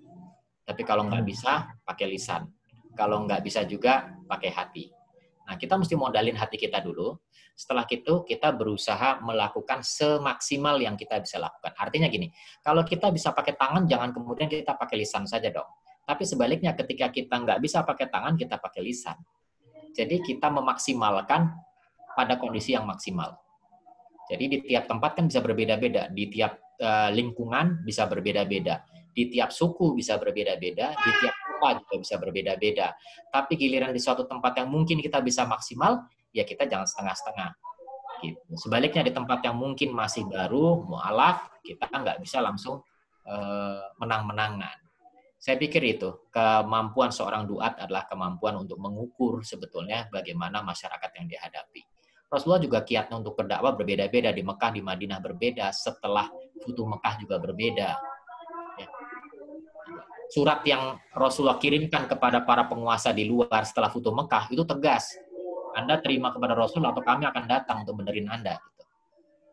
Tapi kalau nggak bisa, pakai lisan. Kalau nggak bisa juga, pakai hati. Nah, kita mesti modalin hati kita dulu. Setelah itu, kita berusaha melakukan semaksimal yang kita bisa lakukan. Artinya gini, kalau kita bisa pakai tangan, jangan kemudian kita pakai lisan saja dong. Tapi sebaliknya, ketika kita nggak bisa pakai tangan, kita pakai lisan. Jadi kita memaksimalkan pada kondisi yang maksimal. Jadi di tiap tempat kan bisa berbeda-beda. Di tiap lingkungan bisa berbeda-beda. Di tiap suku bisa berbeda-beda. Di tiap kota juga bisa berbeda-beda. Tapi giliran di suatu tempat yang mungkin kita bisa maksimal, ya kita jangan setengah-setengah. Gitu. Sebaliknya di tempat yang mungkin masih baru, mu'alaf, kita nggak bisa langsung menang-menangan. Saya pikir itu, kemampuan seorang duat adalah kemampuan untuk mengukur sebetulnya bagaimana masyarakat yang dihadapi. Rasulullah juga kiatnya untuk berdakwah berbeda-beda. Di Mekah, di Madinah berbeda. Setelah Futuh Mekah juga berbeda. Ya. Surat yang Rasulullah kirimkan kepada para penguasa di luar setelah Futuh Mekah itu tegas. Anda terima kepada Rasul atau kami akan datang untuk benerin Anda. Gitu.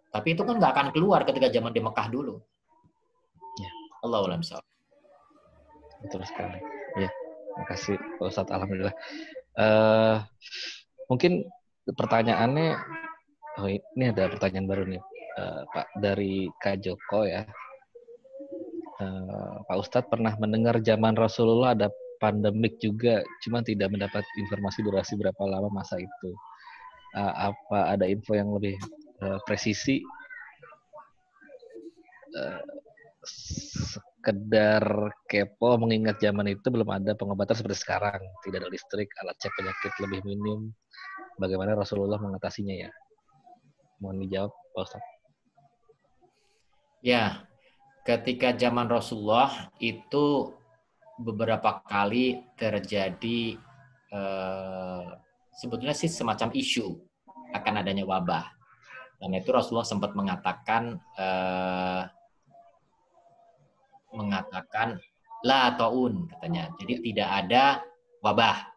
Tapi itu kan nggak akan keluar ketika zaman di Mekah dulu. Ya. Allahu a'lam bishawab. Betul sekali. Ya, terima kasih Pak Ustadz. Alhamdulillah. Mungkin pertanyaannya, ini ada pertanyaan baru nih, Pak, dari Kak Joko ya. Pak Ustadz pernah mendengar zaman Rasulullah ada pandemik juga, cuma tidak mendapat informasi durasi berapa lama masa itu. Apa ada info yang lebih presisi? Sekedar kepo mengingat zaman itu belum ada pengobatan seperti sekarang, tidak ada listrik, alat cek penyakit lebih minim. Bagaimana Rasulullah mengatasinya ya? Mohon dijawab, Pak Ustaz. Ya, ketika zaman Rasulullah itu beberapa kali terjadi sebetulnya sih semacam isu akan adanya wabah. Dan itu Rasulullah sempat mengatakan la ta'un katanya. Jadi tidak ada wabah.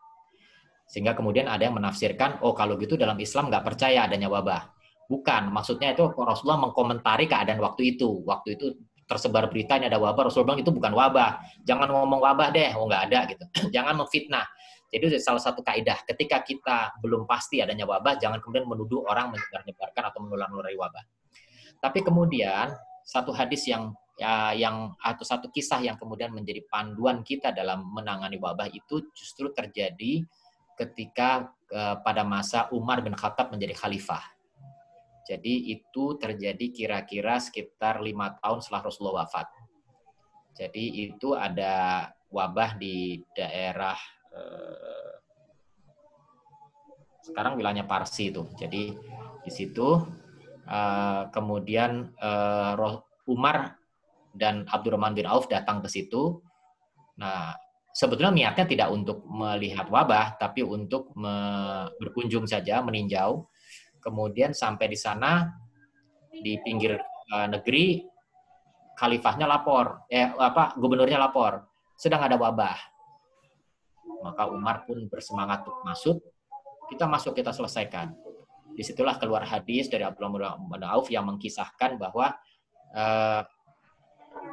Sehingga kemudian ada yang menafsirkan, oh kalau gitu dalam Islam nggak percaya adanya wabah. Bukan, maksudnya itu Rasulullah mengkomentari keadaan waktu itu. Waktu itu tersebar berita ini ada wabah, Rasulullah bilang itu bukan wabah. Jangan ngomong wabah deh, oh nggak ada gitu. Jangan memfitnah. Jadi salah satu kaidah, ketika kita belum pasti adanya wabah, jangan kemudian menuduh orang menyebar-nyebarkan atau menular-nulari wabah. Tapi kemudian satu hadis atau satu kisah yang kemudian menjadi panduan kita dalam menangani wabah itu justru terjadi ketika pada masa Umar bin Khattab menjadi khalifah. Jadi itu terjadi kira-kira sekitar 5 tahun setelah Rasulullah wafat. Jadi itu ada wabah di daerah sekarang wilayahnya Parsi itu. Jadi di situ kemudian Umar dan Abdurrahman bin Auf datang ke situ. Nah, sebetulnya niatnya tidak untuk melihat wabah, tapi untuk berkunjung saja, meninjau. Kemudian sampai di sana, di pinggir negeri, khalifahnya lapor, gubernurnya lapor, sedang ada wabah. Maka Umar pun bersemangat untuk masuk, kita selesaikan. Disitulah keluar hadis dari Abdurrahman bin Auf yang mengkisahkan bahwa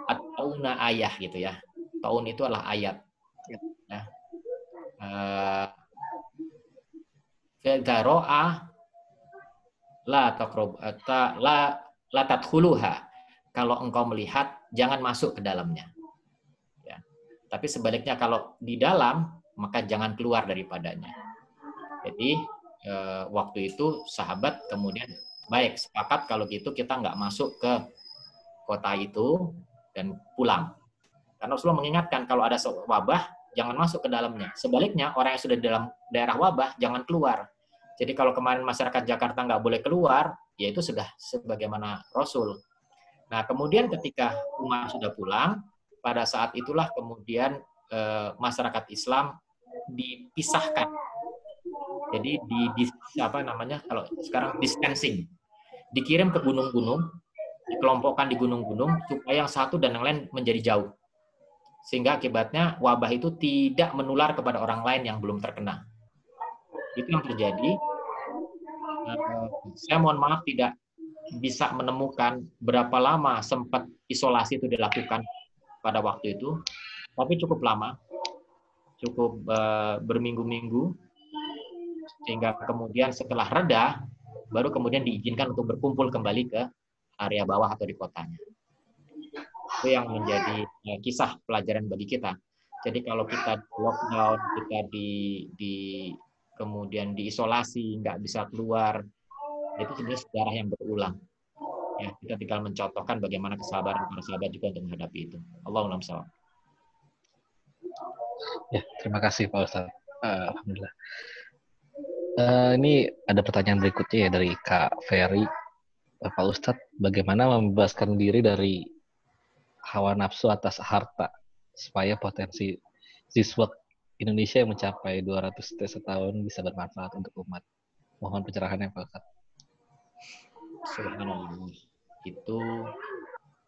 at-tauna ayah gitu ya. Taun itu adalah ayat. Ya. Fa'idza ra'a la taqrab la tadkhuluha. Kalau engkau melihat, jangan masuk ke dalamnya. Ya. Tapi sebaliknya kalau di dalam, maka jangan keluar daripadanya. Jadi waktu itu sahabat kemudian baik sepakat kalau gitu kita nggak masuk ke kota itu dan pulang. Karena Rasulullah mengingatkan kalau ada wabah jangan masuk ke dalamnya. Sebaliknya orang yang sudah di dalam daerah wabah jangan keluar. Jadi kalau kemarin masyarakat Jakarta nggak boleh keluar, ya itu sudah sebagaimana Rasul. Nah kemudian ketika Umar sudah pulang, pada saat itulah kemudian masyarakat Islam dipisahkan. Jadi kalau sekarang distancing, dikirim ke gunung-gunung, dikelompokkan di gunung-gunung supaya yang satu dan yang lain menjadi jauh. Sehingga akibatnya wabah itu tidak menular kepada orang lain yang belum terkena. Itu yang terjadi. Saya mohon maaf tidak bisa menemukan berapa lama sempat isolasi itu dilakukan pada waktu itu, tapi cukup lama, cukup berminggu-minggu, sehingga kemudian setelah reda, baru kemudian diizinkan untuk berkumpul kembali ke area bawah atau di kotanya. Itu yang menjadi kisah pelajaran bagi kita. Jadi kalau kita lockdown, kita kemudian diisolasi, nggak bisa keluar, itu sebenarnya sejarah yang berulang. Ya, kita tinggal mencontohkan bagaimana kesabaran para sahabat juga untuk menghadapi itu. Allahumma sholli. Ya, terima kasih Pak Ustadz. Alhamdulillah. Ini ada pertanyaan berikutnya ya dari Kak Ferry. Pak Ustadz, bagaimana membebaskan diri dari hawa nafsu atas harta supaya potensi siswa Indonesia yang mencapai 200 tes setahun bisa bermanfaat untuk umat? Mohon pencerahannya Pak Ustadz. Subhanallah. Itu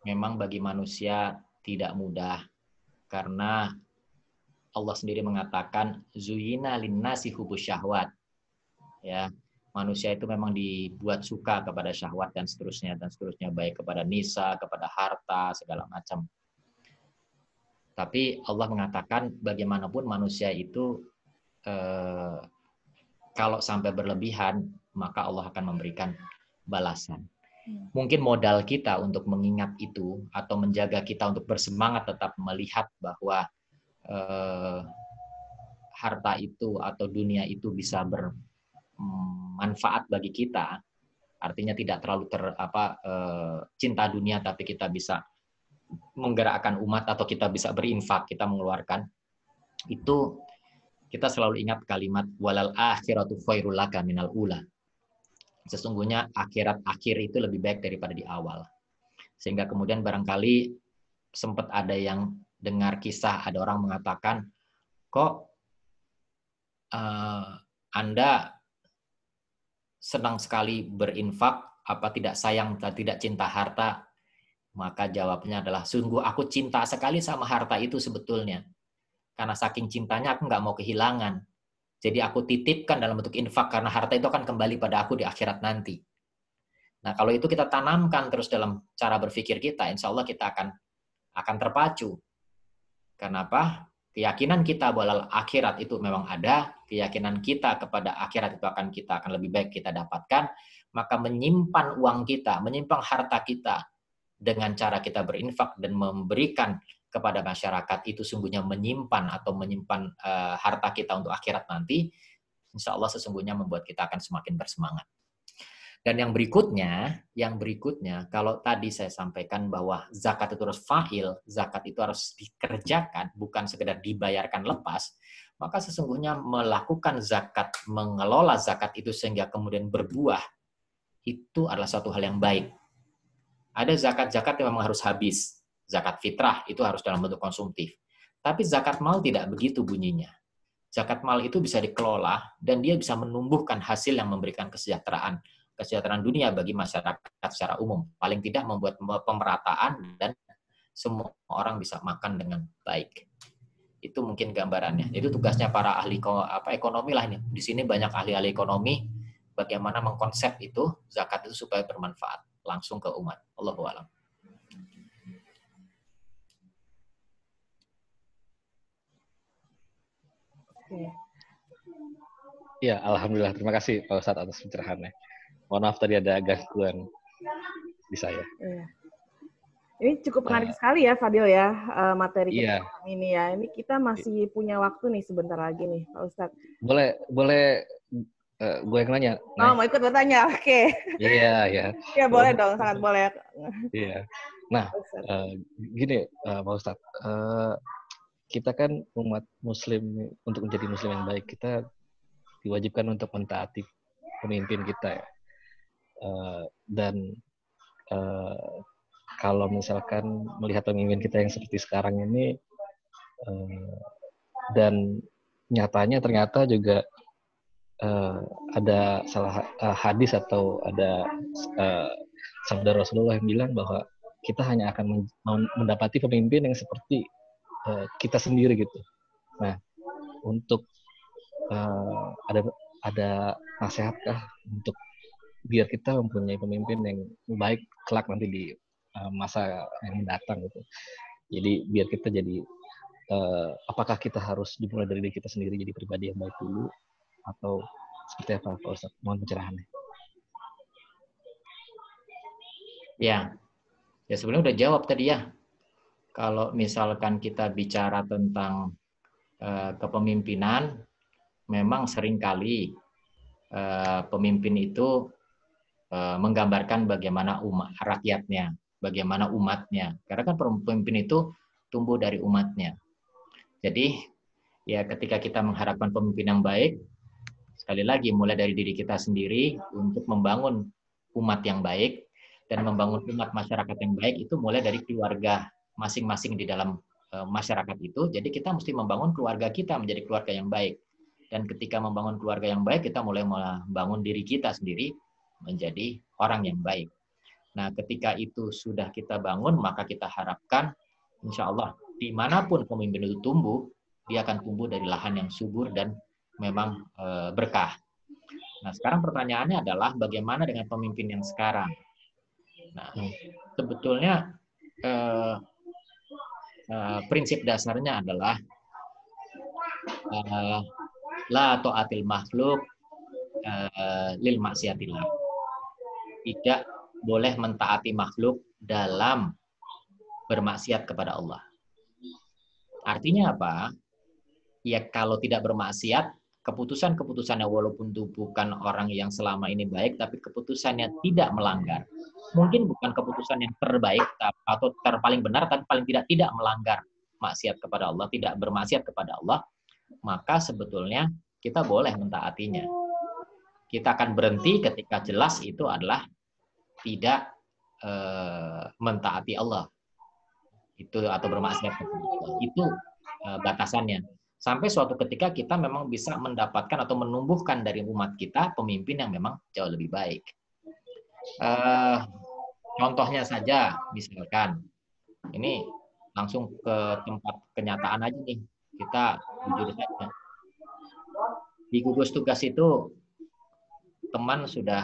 memang bagi manusia tidak mudah karena Allah sendiri mengatakan zuyina linnasi hubus syahwat. Ya, manusia itu memang dibuat suka kepada syahwat dan seterusnya baik kepada nisa, kepada harta, segala macam. Tapi Allah mengatakan bagaimanapun manusia itu kalau sampai berlebihan maka Allah akan memberikan balasan. Mungkin modal kita untuk mengingat itu atau menjaga kita untuk bersemangat tetap melihat bahwa harta itu atau dunia itu bisa bermanfaat bagi kita, artinya tidak terlalu cinta dunia, tapi kita bisa menggerakkan umat atau kita bisa berinfak, kita mengeluarkan. Itu kita selalu ingat kalimat walal akhiratu khairul laka minal ula. Sesungguhnya akhirat akhir itu lebih baik daripada di awal. Sehingga kemudian barangkali sempat ada yang dengar kisah, ada orang mengatakan, kok Anda senang sekali berinfak, apa tidak sayang, tidak cinta harta? Maka jawabnya adalah, sungguh aku cinta sekali sama harta itu sebetulnya. Karena saking cintanya aku nggak mau kehilangan. Jadi aku titipkan dalam bentuk infak karena harta itu akan kembali pada aku di akhirat nanti. Nah kalau itu kita tanamkan terus dalam cara berpikir kita, insya Allah kita akan terpacu. Kenapa? Keyakinan kita bahwa akhirat itu memang ada, keyakinan kita kepada akhirat itu akan lebih baik kita dapatkan, maka menyimpan uang kita, menyimpan harta kita dengan cara kita berinfak dan memberikan kepada masyarakat itu sungguhnya menyimpan harta kita untuk akhirat nanti, insya Allah sesungguhnya membuat kita akan semakin bersemangat. Dan yang berikutnya, kalau tadi saya sampaikan bahwa zakat itu harus fa'il, zakat itu harus dikerjakan, bukan sekedar dibayarkan lepas, maka sesungguhnya melakukan zakat, mengelola zakat itu sehingga kemudian berbuah, itu adalah suatu hal yang baik. Ada zakat-zakat yang memang harus habis. Zakat fitrah itu harus dalam bentuk konsumtif. Tapi zakat mal tidak begitu bunyinya. Zakat mal itu bisa dikelola dan dia bisa menumbuhkan hasil yang memberikan kesejahteraan dunia bagi masyarakat secara umum. Paling tidak membuat pemerataan dan semua orang bisa makan dengan baik. Itu mungkin gambarannya. Itu tugasnya para ahli ekonomi lah ini. Di sini banyak ahli-ahli ekonomi bagaimana mengkonsep itu zakat itu supaya bermanfaat langsung ke umat. Allahu a'lam. Ya, alhamdulillah. Terima kasih Pak Ustadz atas pencerahannya. Mohon maaf tadi ada gangguan di saya. Iya. Ini cukup menarik sekali ya, Fadil ya, materi kita ini ya. Ini kita masih punya waktu nih sebentar lagi nih, Pak Ustadz. Boleh gue yang nanya. Oh, mau ikut bertanya? Oke. Iya, ya. Ya boleh dong, sangat boleh. Iya. Nah, gini Pak Ustadz, kita kan umat Muslim, untuk menjadi Muslim yang baik, kita diwajibkan untuk mentaati pemimpin kita ya. Dan kalau misalkan melihat pemimpin kita yang seperti sekarang ini, dan nyatanya ternyata juga ada salah hadis atau ada sabda Rasulullah yang bilang bahwa kita hanya akan mendapati pemimpin yang seperti kita sendiri gitu. Nah, untuk ada nasihatkah untuk biar kita mempunyai pemimpin yang baik kelak nanti di masa yang mendatang gitu. Jadi biar kita jadi apakah kita harus dimulai dari diri kita sendiri jadi pribadi yang baik dulu atau seperti apa Pak Ustadz? Mohon pencerahannya. Ya sebenarnya udah jawab tadi ya. Kalau misalkan kita bicara tentang kepemimpinan, memang seringkali pemimpin itu menggambarkan bagaimana rakyatnya, bagaimana umatnya. Karena kan pemimpin itu tumbuh dari umatnya. Jadi ya ketika kita mengharapkan pemimpin yang baik, sekali lagi mulai dari diri kita sendiri untuk membangun umat yang baik dan membangun umat masyarakat yang baik itu mulai dari keluarga masing-masing di dalam masyarakat itu. Jadi kita mesti membangun keluarga kita menjadi keluarga yang baik. Dan ketika membangun keluarga yang baik, kita mulai membangun diri kita sendiri menjadi orang yang baik. Nah, ketika itu sudah kita bangun, maka kita harapkan insya Allah dimanapun pemimpin itu tumbuh, dia akan tumbuh dari lahan yang subur dan memang berkah. Nah, sekarang pertanyaannya adalah bagaimana dengan pemimpin yang sekarang? Nah, sebetulnya prinsip dasarnya adalah la ta'atil makhluk lil maksiatillah. Tidak boleh mentaati makhluk dalam bermaksiat kepada Allah. Artinya apa? Ya kalau tidak bermaksiat, keputusan-keputusannya walaupun itu bukan orang yang selama ini baik, tapi keputusannya tidak melanggar. Mungkin bukan keputusan yang terbaik atau paling benar, tapi paling tidak melanggar maksiat kepada Allah, tidak bermaksiat kepada Allah, maka sebetulnya kita boleh mentaatinya. Kita akan berhenti ketika jelas itu adalah tidak mentaati Allah. Itu atau bermaksiat kepada Allah. Itu batasannya. Sampai suatu ketika kita memang bisa mendapatkan atau menumbuhkan dari umat kita pemimpin yang memang jauh lebih baik. Contohnya saja, misalkan, ini langsung ke tempat kenyataan aja nih, kita jujur saja. Di gugus tugas itu, teman sudah,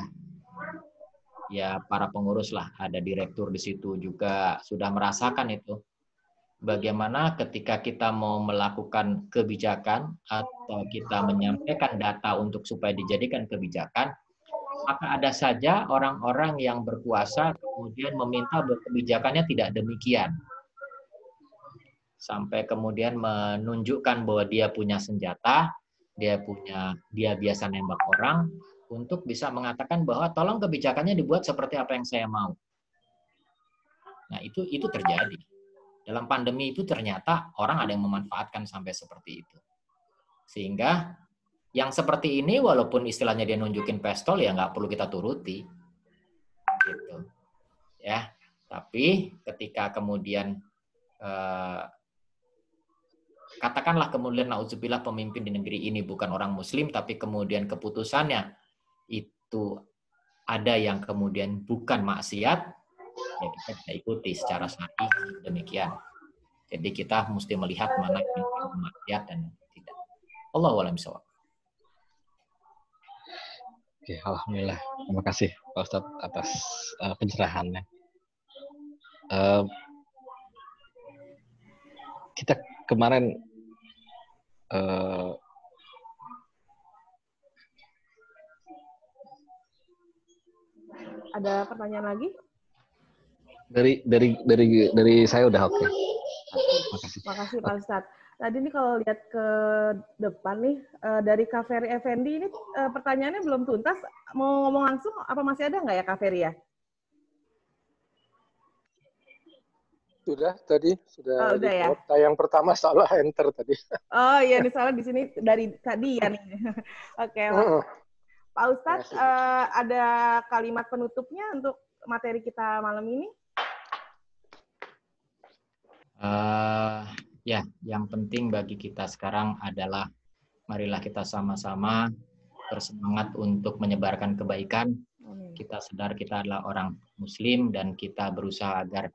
ya para pengurus lah, ada direktur di situ juga sudah merasakan itu. Bagaimana ketika kita mau melakukan kebijakan atau kita menyampaikan data untuk supaya dijadikan kebijakan, maka ada saja orang-orang yang berkuasa kemudian meminta bahwa kebijakannya tidak demikian. Sampai kemudian menunjukkan bahwa dia punya senjata, dia biasa nembak orang untuk bisa mengatakan bahwa tolong kebijakannya dibuat seperti apa yang saya mau. Nah, itu terjadi. Dalam pandemi itu ternyata orang ada yang memanfaatkan sampai seperti itu. Sehingga yang seperti ini walaupun istilahnya dia nunjukin pistol ya nggak perlu kita turuti. Gitu. Ya, tapi ketika kemudian katakanlah kemudian naudzubillah pemimpin di negeri ini bukan orang muslim tapi kemudian keputusannya itu ada yang kemudian bukan maksiat, ya kita bisa ikuti secara syar'i demikian. Jadi kita mesti melihat mana yang maksiat dan tidak. Allahu a'lam bishawab. Oke, alhamdulillah. Terima kasih Pak Ustadz atas pencerahannya. Kita kemarin Ada pertanyaan lagi? Dari saya udah oke. Makasih Pak Ustadz. Tadi nih kalau lihat ke depan nih, dari Kak Ferry Effendi ini pertanyaannya belum tuntas. Mau ngomong langsung, apa masih ada nggak ya Kak Ferry ya? Sudah tadi, sudah udah ya? Yang pertama salah enter tadi. Oh iya, nih salah di sini dari tadi ya nih. Oke, Pak Ustadz, ada kalimat penutupnya untuk materi kita malam ini? Ya, yang penting bagi kita sekarang adalah marilah kita sama-sama bersemangat untuk menyebarkan kebaikan. Kita sadar kita adalah orang Muslim dan kita berusaha agar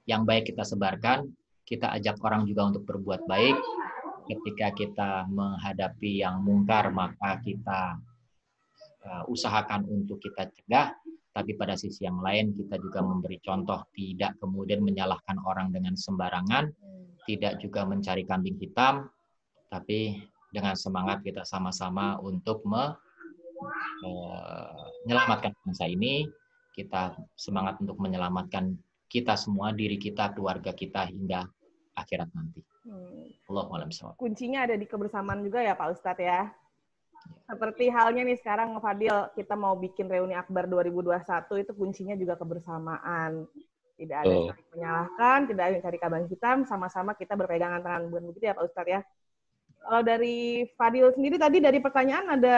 yang baik kita sebarkan. Kita ajak orang juga untuk berbuat baik. Ketika kita menghadapi yang mungkar, maka kita usahakan untuk kita cegah. Tapi pada sisi yang lain kita juga memberi contoh, tidak kemudian menyalahkan orang dengan sembarangan, tidak juga mencari kambing hitam, tapi dengan semangat kita sama-sama untuk menyelamatkan bangsa ini. Kita semangat untuk menyelamatkan kita semua, diri kita, keluarga kita hingga akhirat nanti. Allahu a'lam bishawab. Kuncinya ada di kebersamaan juga ya Pak Ustadz ya. Seperti halnya nih sekarang Fadil, kita mau bikin reuni Akbar 2021, itu kuncinya juga kebersamaan. Tidak ada yang saling menyalahkan, tidak ada yang cari kambing hitam, sama-sama kita berpegangan tangan. Bukan begitu ya Pak Ustadz ya? Kalau dari Fadil sendiri tadi dari pertanyaan ada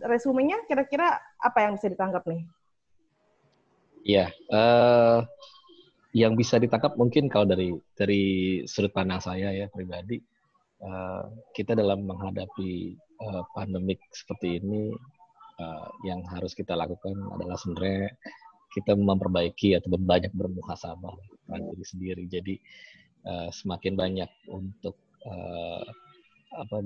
resumenya, kira-kira apa yang bisa ditangkap nih? Iya, yang bisa ditangkap mungkin kalau dari sudut pandang saya ya pribadi, kita dalam menghadapi pandemik seperti ini, yang harus kita lakukan adalah sebenarnya kita memperbaiki atau banyak bermuhasabah pada diri sendiri. Jadi semakin banyak untuk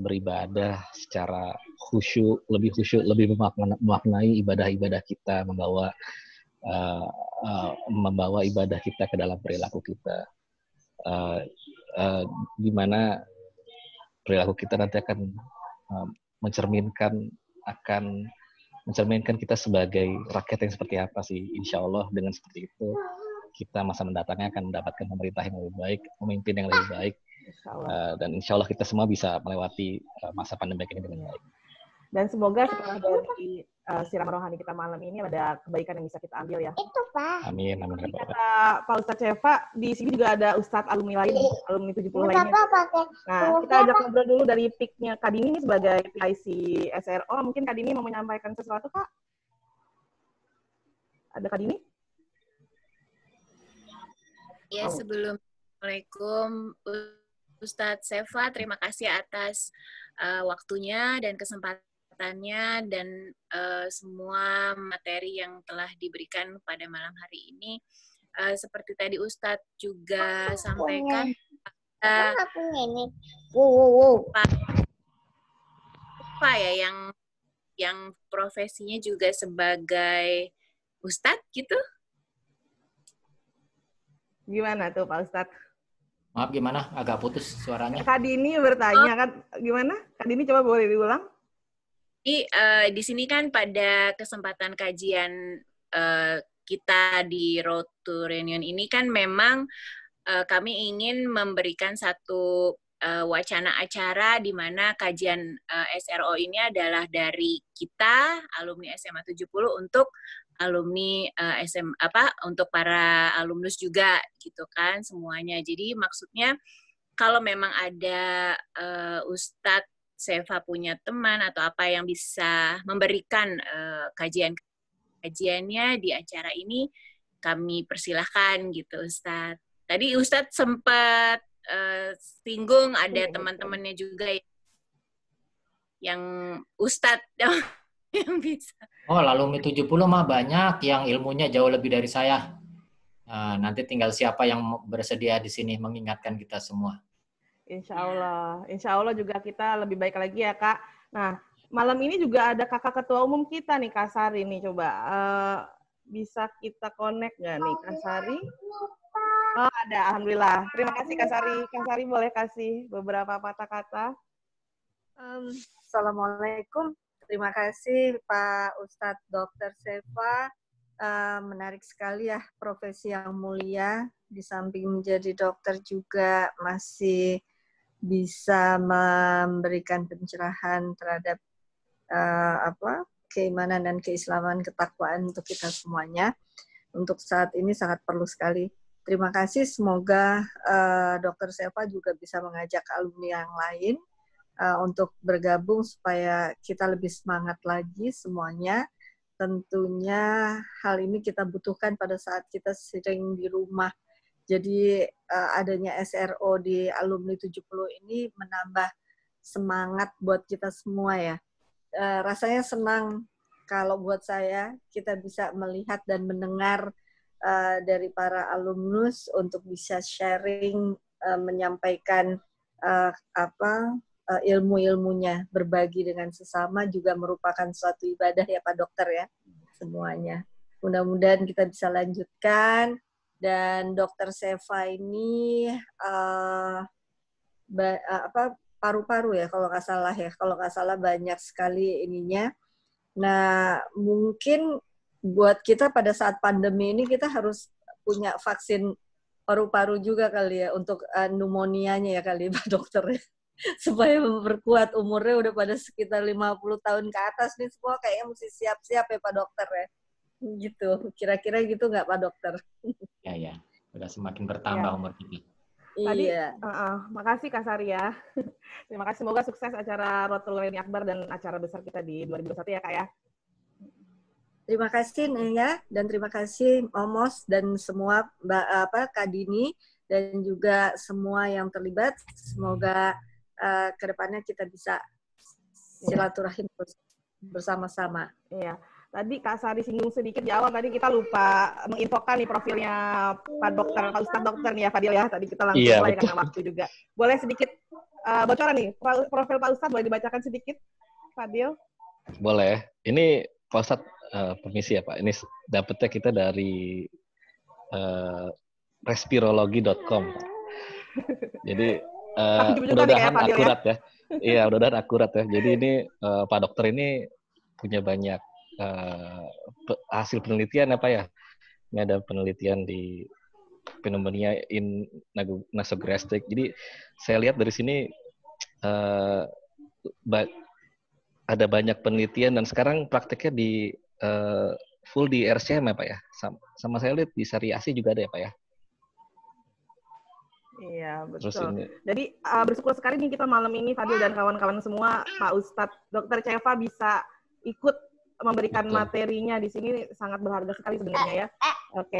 beribadah secara khusyuk, lebih memaknai ibadah-ibadah kita, membawa ibadah kita ke dalam perilaku kita, di mana perilaku kita nanti akan mencerminkan kita sebagai rakyat yang seperti apa sih. Insya Allah dengan seperti itu kita masa mendatangnya akan mendapatkan pemerintah yang lebih baik, pemimpin yang lebih baik, dan insya Allah kita semua bisa melewati masa pandemi ini dengan baik. Dan semoga setelah dari siram rohani kita malam ini ada kebaikan yang bisa kita ambil ya. Itu Pak. Amin. Kata Pak Ustadz Syefa, di sini juga ada Ustadz alumni lain, alumni 70 lainnya. Nah, kita ajak ngobrol dulu dari PIK-nya Kak Dini sebagai PIC SRO. Mungkin Kak Dini mau menyampaikan sesuatu, Kak? Ada Kak Dini? Ya, sebelum Assalamualaikum Ustadz Syefa, terima kasih atas waktunya dan kesempatannya dan semua materi yang telah diberikan pada malam hari ini. Seperti tadi Ustadz juga sampaikan, apa ya yang profesinya juga sebagai Ustadz gitu? Gimana tuh Pak Ustadz? Maaf, gimana? Agak putus suaranya. Kak Dini bertanya kan, gimana? Kak Dini coba boleh diulang? Di sini kan pada kesempatan kajian kita di Road to Reunion ini kan memang kami ingin memberikan satu wacana acara di mana kajian SRO ini adalah dari kita alumni SMA 70 untuk alumni untuk para alumnus juga gitu kan semuanya. Jadi maksudnya kalau memang ada Ustadz Syefa punya teman atau apa yang bisa memberikan kajiannya di acara ini, kami persilahkan gitu Ustadz. Tadi Ustadz sempat singgung ada teman-temannya juga yang Ustadz yang bisa. Oh, alumni 70 mah banyak yang ilmunya jauh lebih dari saya. Nah, nanti tinggal siapa yang bersedia di sini mengingatkan kita semua. Insya Allah juga kita lebih baik lagi ya Kak. Nah, malam ini juga ada kakak ketua umum kita nih Kak Sari nih, coba bisa kita connect nggak nih Kak Sari? Oh ada, alhamdulillah. Terima kasih Kak Sari. Kak Sari boleh kasih beberapa patah kata? Assalamualaikum. Terima kasih Pak Ustadz Dr. Seva. Menarik sekali ya, profesi yang mulia. Di samping menjadi dokter juga masih bisa memberikan pencerahan terhadap keimanan dan keislaman, ketakwaan untuk kita semuanya. Untuk saat ini sangat perlu sekali. Terima kasih. Semoga Dr. Seva juga bisa mengajak alumni yang lain untuk bergabung supaya kita lebih semangat lagi semuanya. Tentunya hal ini kita butuhkan pada saat kita sering di rumah. Jadi adanya SRO di alumni 70 ini menambah semangat buat kita semua ya. Rasanya senang kalau buat saya kita bisa melihat dan mendengar dari para alumnus untuk bisa sharing, menyampaikan ilmu-ilmunya, berbagi dengan sesama juga merupakan suatu ibadah ya Pak Dokter ya, semuanya. Mudah-mudahan kita bisa lanjutkan, dan Dokter Seva ini paru-paru ya kalau nggak salah banyak sekali ininya. Nah mungkin buat kita pada saat pandemi ini kita harus punya vaksin paru-paru juga kali ya untuk pneumonia-nya ya kali Pak Dokter ya. Supaya memperkuat, umurnya udah pada sekitar 50 tahun ke atas nih semua kayaknya mesti siap-siap ya Pak Dokter ya. Gitu, kira-kira gitu nggak Pak Dokter? Ya, udah semakin bertambah umur kita. Tadi, iya. Makasih Kak Saria. Terima kasih, semoga sukses acara Rotul Reuni Akbar dan acara besar kita di 2021 ya Kak ya. Terima kasih Naya, dan terima kasih Omos dan semua Kak Dini dan juga semua yang terlibat. Semoga kedepannya kita bisa silaturahim bersama-sama. Iya. Tadi Kak Sari singgung sedikit di awal, tadi kita lupa menginfokan nih profilnya Pak Ustadz Dokter nih ya Fadil ya. Tadi kita langsung mulai karena waktu juga. Boleh sedikit bocoran nih, profil Pak Ustadz boleh dibacakan sedikit, Fadil? Boleh. Ini Pak Ustadz, permisi ya Pak, ini dapetnya kita dari respirologi.com. Jadi mudah-mudahan akurat ya. Iya, mudah-mudahan akurat ya. Jadi ini Pak Dokter ini punya banyak hasil penelitian apa ya? Ini ada penelitian di pneumonia in nasogastric. Jadi saya lihat dari sini ada banyak penelitian dan sekarang prakteknya di full di RCM ya Pak ya. Sama saya lihat di Sariasi juga ada ya Pak ya. Iya, betul. Jadi bersyukur sekali nih kita malam ini Fadil dan kawan-kawan semua, Pak Ustadz Dr. Seva bisa ikut memberikan materinya di sini, sangat berharga sekali sebenarnya ya. Oke.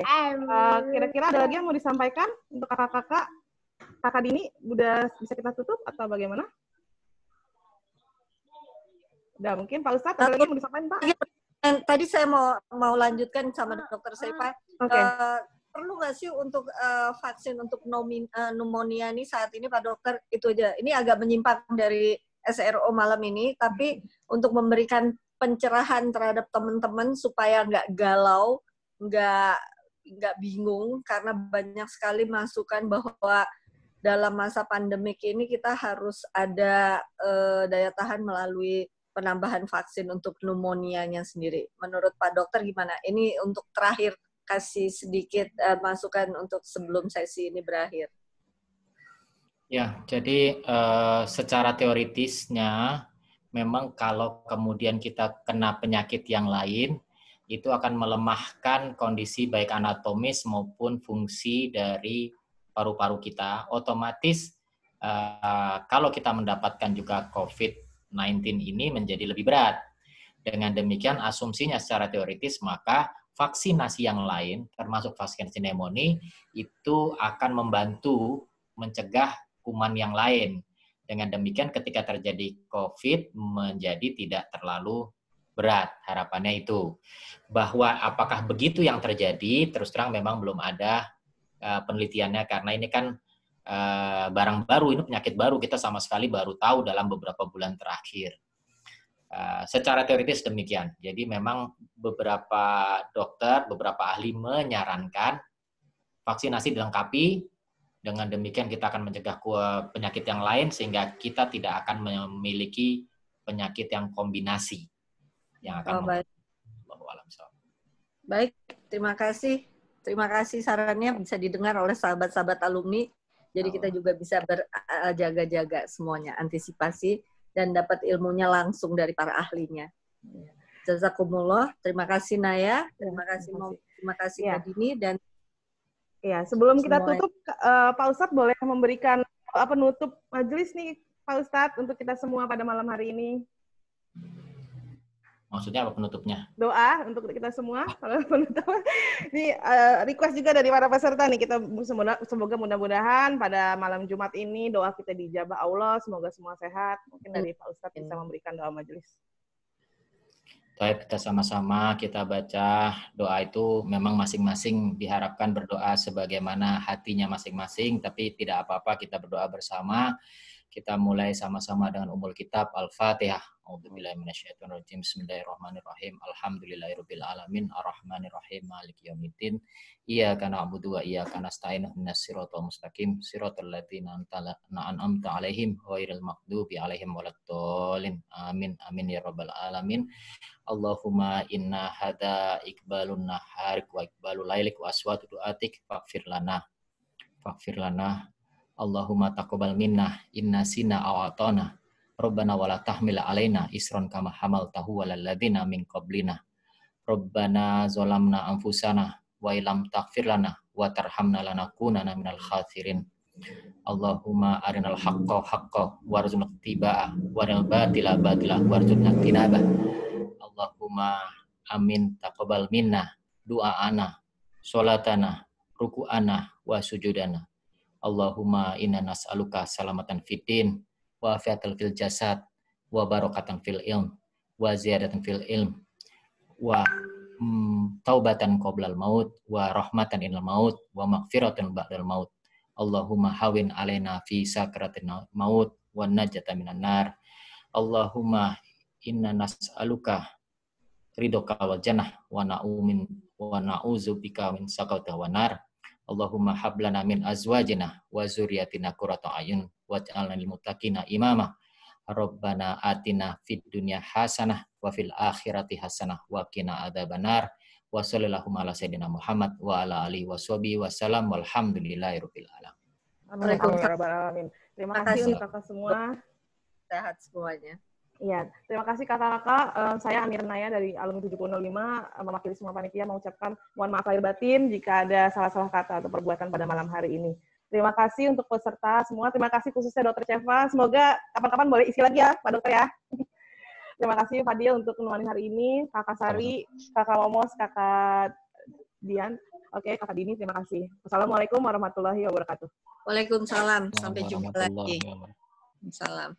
Kira-kira ada lagi yang mau disampaikan untuk kakak-kakak? Kakak Dini, udah bisa kita tutup atau bagaimana? Udah, mungkin Pak Ustadz ada lagi yang mau disampaikan Pak? Tadi saya mau lanjutkan sama Dr. Seva. Perlu nggak sih untuk vaksin untuk pneumonia ini saat ini Pak Dokter? Itu aja. Ini agak menyimpang dari SRO malam ini, tapi untuk memberikan pencerahan terhadap teman-teman supaya nggak galau, nggak bingung, karena banyak sekali masukan bahwa dalam masa pandemik ini kita harus ada daya tahan melalui penambahan vaksin untuk pneumonia-nya sendiri. Menurut Pak Dokter gimana? Ini untuk terakhir, kasih sedikit masukan untuk sebelum sesi ini berakhir. Ya, jadi secara teoritisnya memang kalau kemudian kita kena penyakit yang lain, itu akan melemahkan kondisi baik anatomis maupun fungsi dari paru-paru kita. Otomatis kalau kita mendapatkan juga COVID-19 ini menjadi lebih berat. Dengan demikian asumsinya secara teoritis maka vaksinasi yang lain, termasuk vaksinasi pneumonia, itu akan membantu mencegah kuman yang lain. Dengan demikian ketika terjadi COVID menjadi tidak terlalu berat. Harapannya itu. Bahwa apakah begitu yang terjadi, terus terang memang belum ada penelitiannya, karena ini kan barang baru, ini penyakit baru, kita sama sekali baru tahu dalam beberapa bulan terakhir. Secara teoritis demikian. Jadi memang beberapa dokter, beberapa ahli menyarankan vaksinasi dilengkapi. Dengan demikian kita akan mencegah penyakit yang lain sehingga kita tidak akan memiliki penyakit yang kombinasi. yang akan baik. Baik, terima kasih. Terima kasih sarannya bisa didengar oleh sahabat-sahabat alumni. Jadi kita juga bisa berjaga-jaga semuanya, antisipasi dan dapat ilmunya langsung dari para ahlinya. Jazakumullah. Terima kasih Naya, terima kasih Kak Dini, dan ya, sebelum kita tutup, Pak Ustadz boleh memberikan penutup majelis nih, Pak Ustadz, untuk kita semua pada malam hari ini. Maksudnya apa penutupnya? Doa untuk kita semua. Ini request juga dari para peserta nih. Kita semoga mudah-mudahan pada malam Jumat ini doa kita dijabah Allah. Semoga semua sehat. Mungkin dari Pak Ustadz bisa memberikan doa majelis. Baik, kita sama-sama kita baca doa itu. Memang masing-masing diharapkan berdoa sebagaimana hatinya masing-masing, tapi tidak apa-apa kita berdoa bersama. Kita mulai sama-sama dengan umul kitab Al-Fatihah. A'udzubillahi minasyaitonirrajim. Bismillahirrahmanirrahim. Alhamdulillahirabbil alamin arrahmanirrahim maliki yaumiddin. Iyyaka na'budu wa iyyaka nasta'in ihdinas siratal mustaqim siratal ladzina an'amta 'alaihim ghairil maghdubi 'alaihim waladdallin. Amin amin ya rabbal alamin. Allahumma inna hada iqbalun naharik wa iqbalul lailik wa aswatu du'atik faghfir lana. Allahumma taqabbal minna inna sina awatona Rabbana wala tahmil alaina isron kama hamaltahu walal ladzina min qablina Rabbana zalamna anfusana wa illam taghfir lana wa tarhamna lanakunanna minal khasirin. Allahumma arinal haqqa haqqa warzuqna ittiba'ah wa arinal batila batila warzuqna tinabah. Allahumma amin taqabbal minna du'aana sholatana ruku'ana wa sujudana. Allahumma inna nas'aluka salamatan fid din wa afiatan fil jasad wa barakatan fil ilm wa ziyadatan fil ilm wa taubatan qoblal maut wa rahmatan inal maut wa maghfiratan ba'dal maut. Allahumma hawin alaina fi sakratin maut wa najata minan nar. Allahumma inna nas'aluka ridhoka wal jannah wa na'udzubika min sakhatika wan nar. Allahumma hablana min azwajina wa zurriyatina qurrata ayun waj'alna lil muttaqina imama. Rabbana atina fid dunya hasanah wa fil akhirati hasanah wa qina adzabannar. Wa sallallahu ala sayyidina Muhammad wa ala alihi washabihi wasallam walhamdulillahirabbil alamin. Terima kasih kakak semua. Sehat semuanya. Iya, terima kasih kakak-kakak. Saya Amir Naya dari alumni 705 mewakili semua panitia mengucapkan mohon maaf lahir batin jika ada salah-salah kata atau perbuatan pada malam hari ini. Terima kasih untuk peserta semua. Terima kasih khususnya Dr. Cheva. Semoga kapan-kapan boleh isi lagi ya, Pak Dokter ya. Terima kasih Fadil untuk menemani hari ini, Kakak Sari, Kakak Momos, Kakak Dian. Oke, Kakak Dini, terima kasih. Wassalamualaikum warahmatullahi wabarakatuh. Waalaikumsalam. Sampai jumpa lagi. Salam.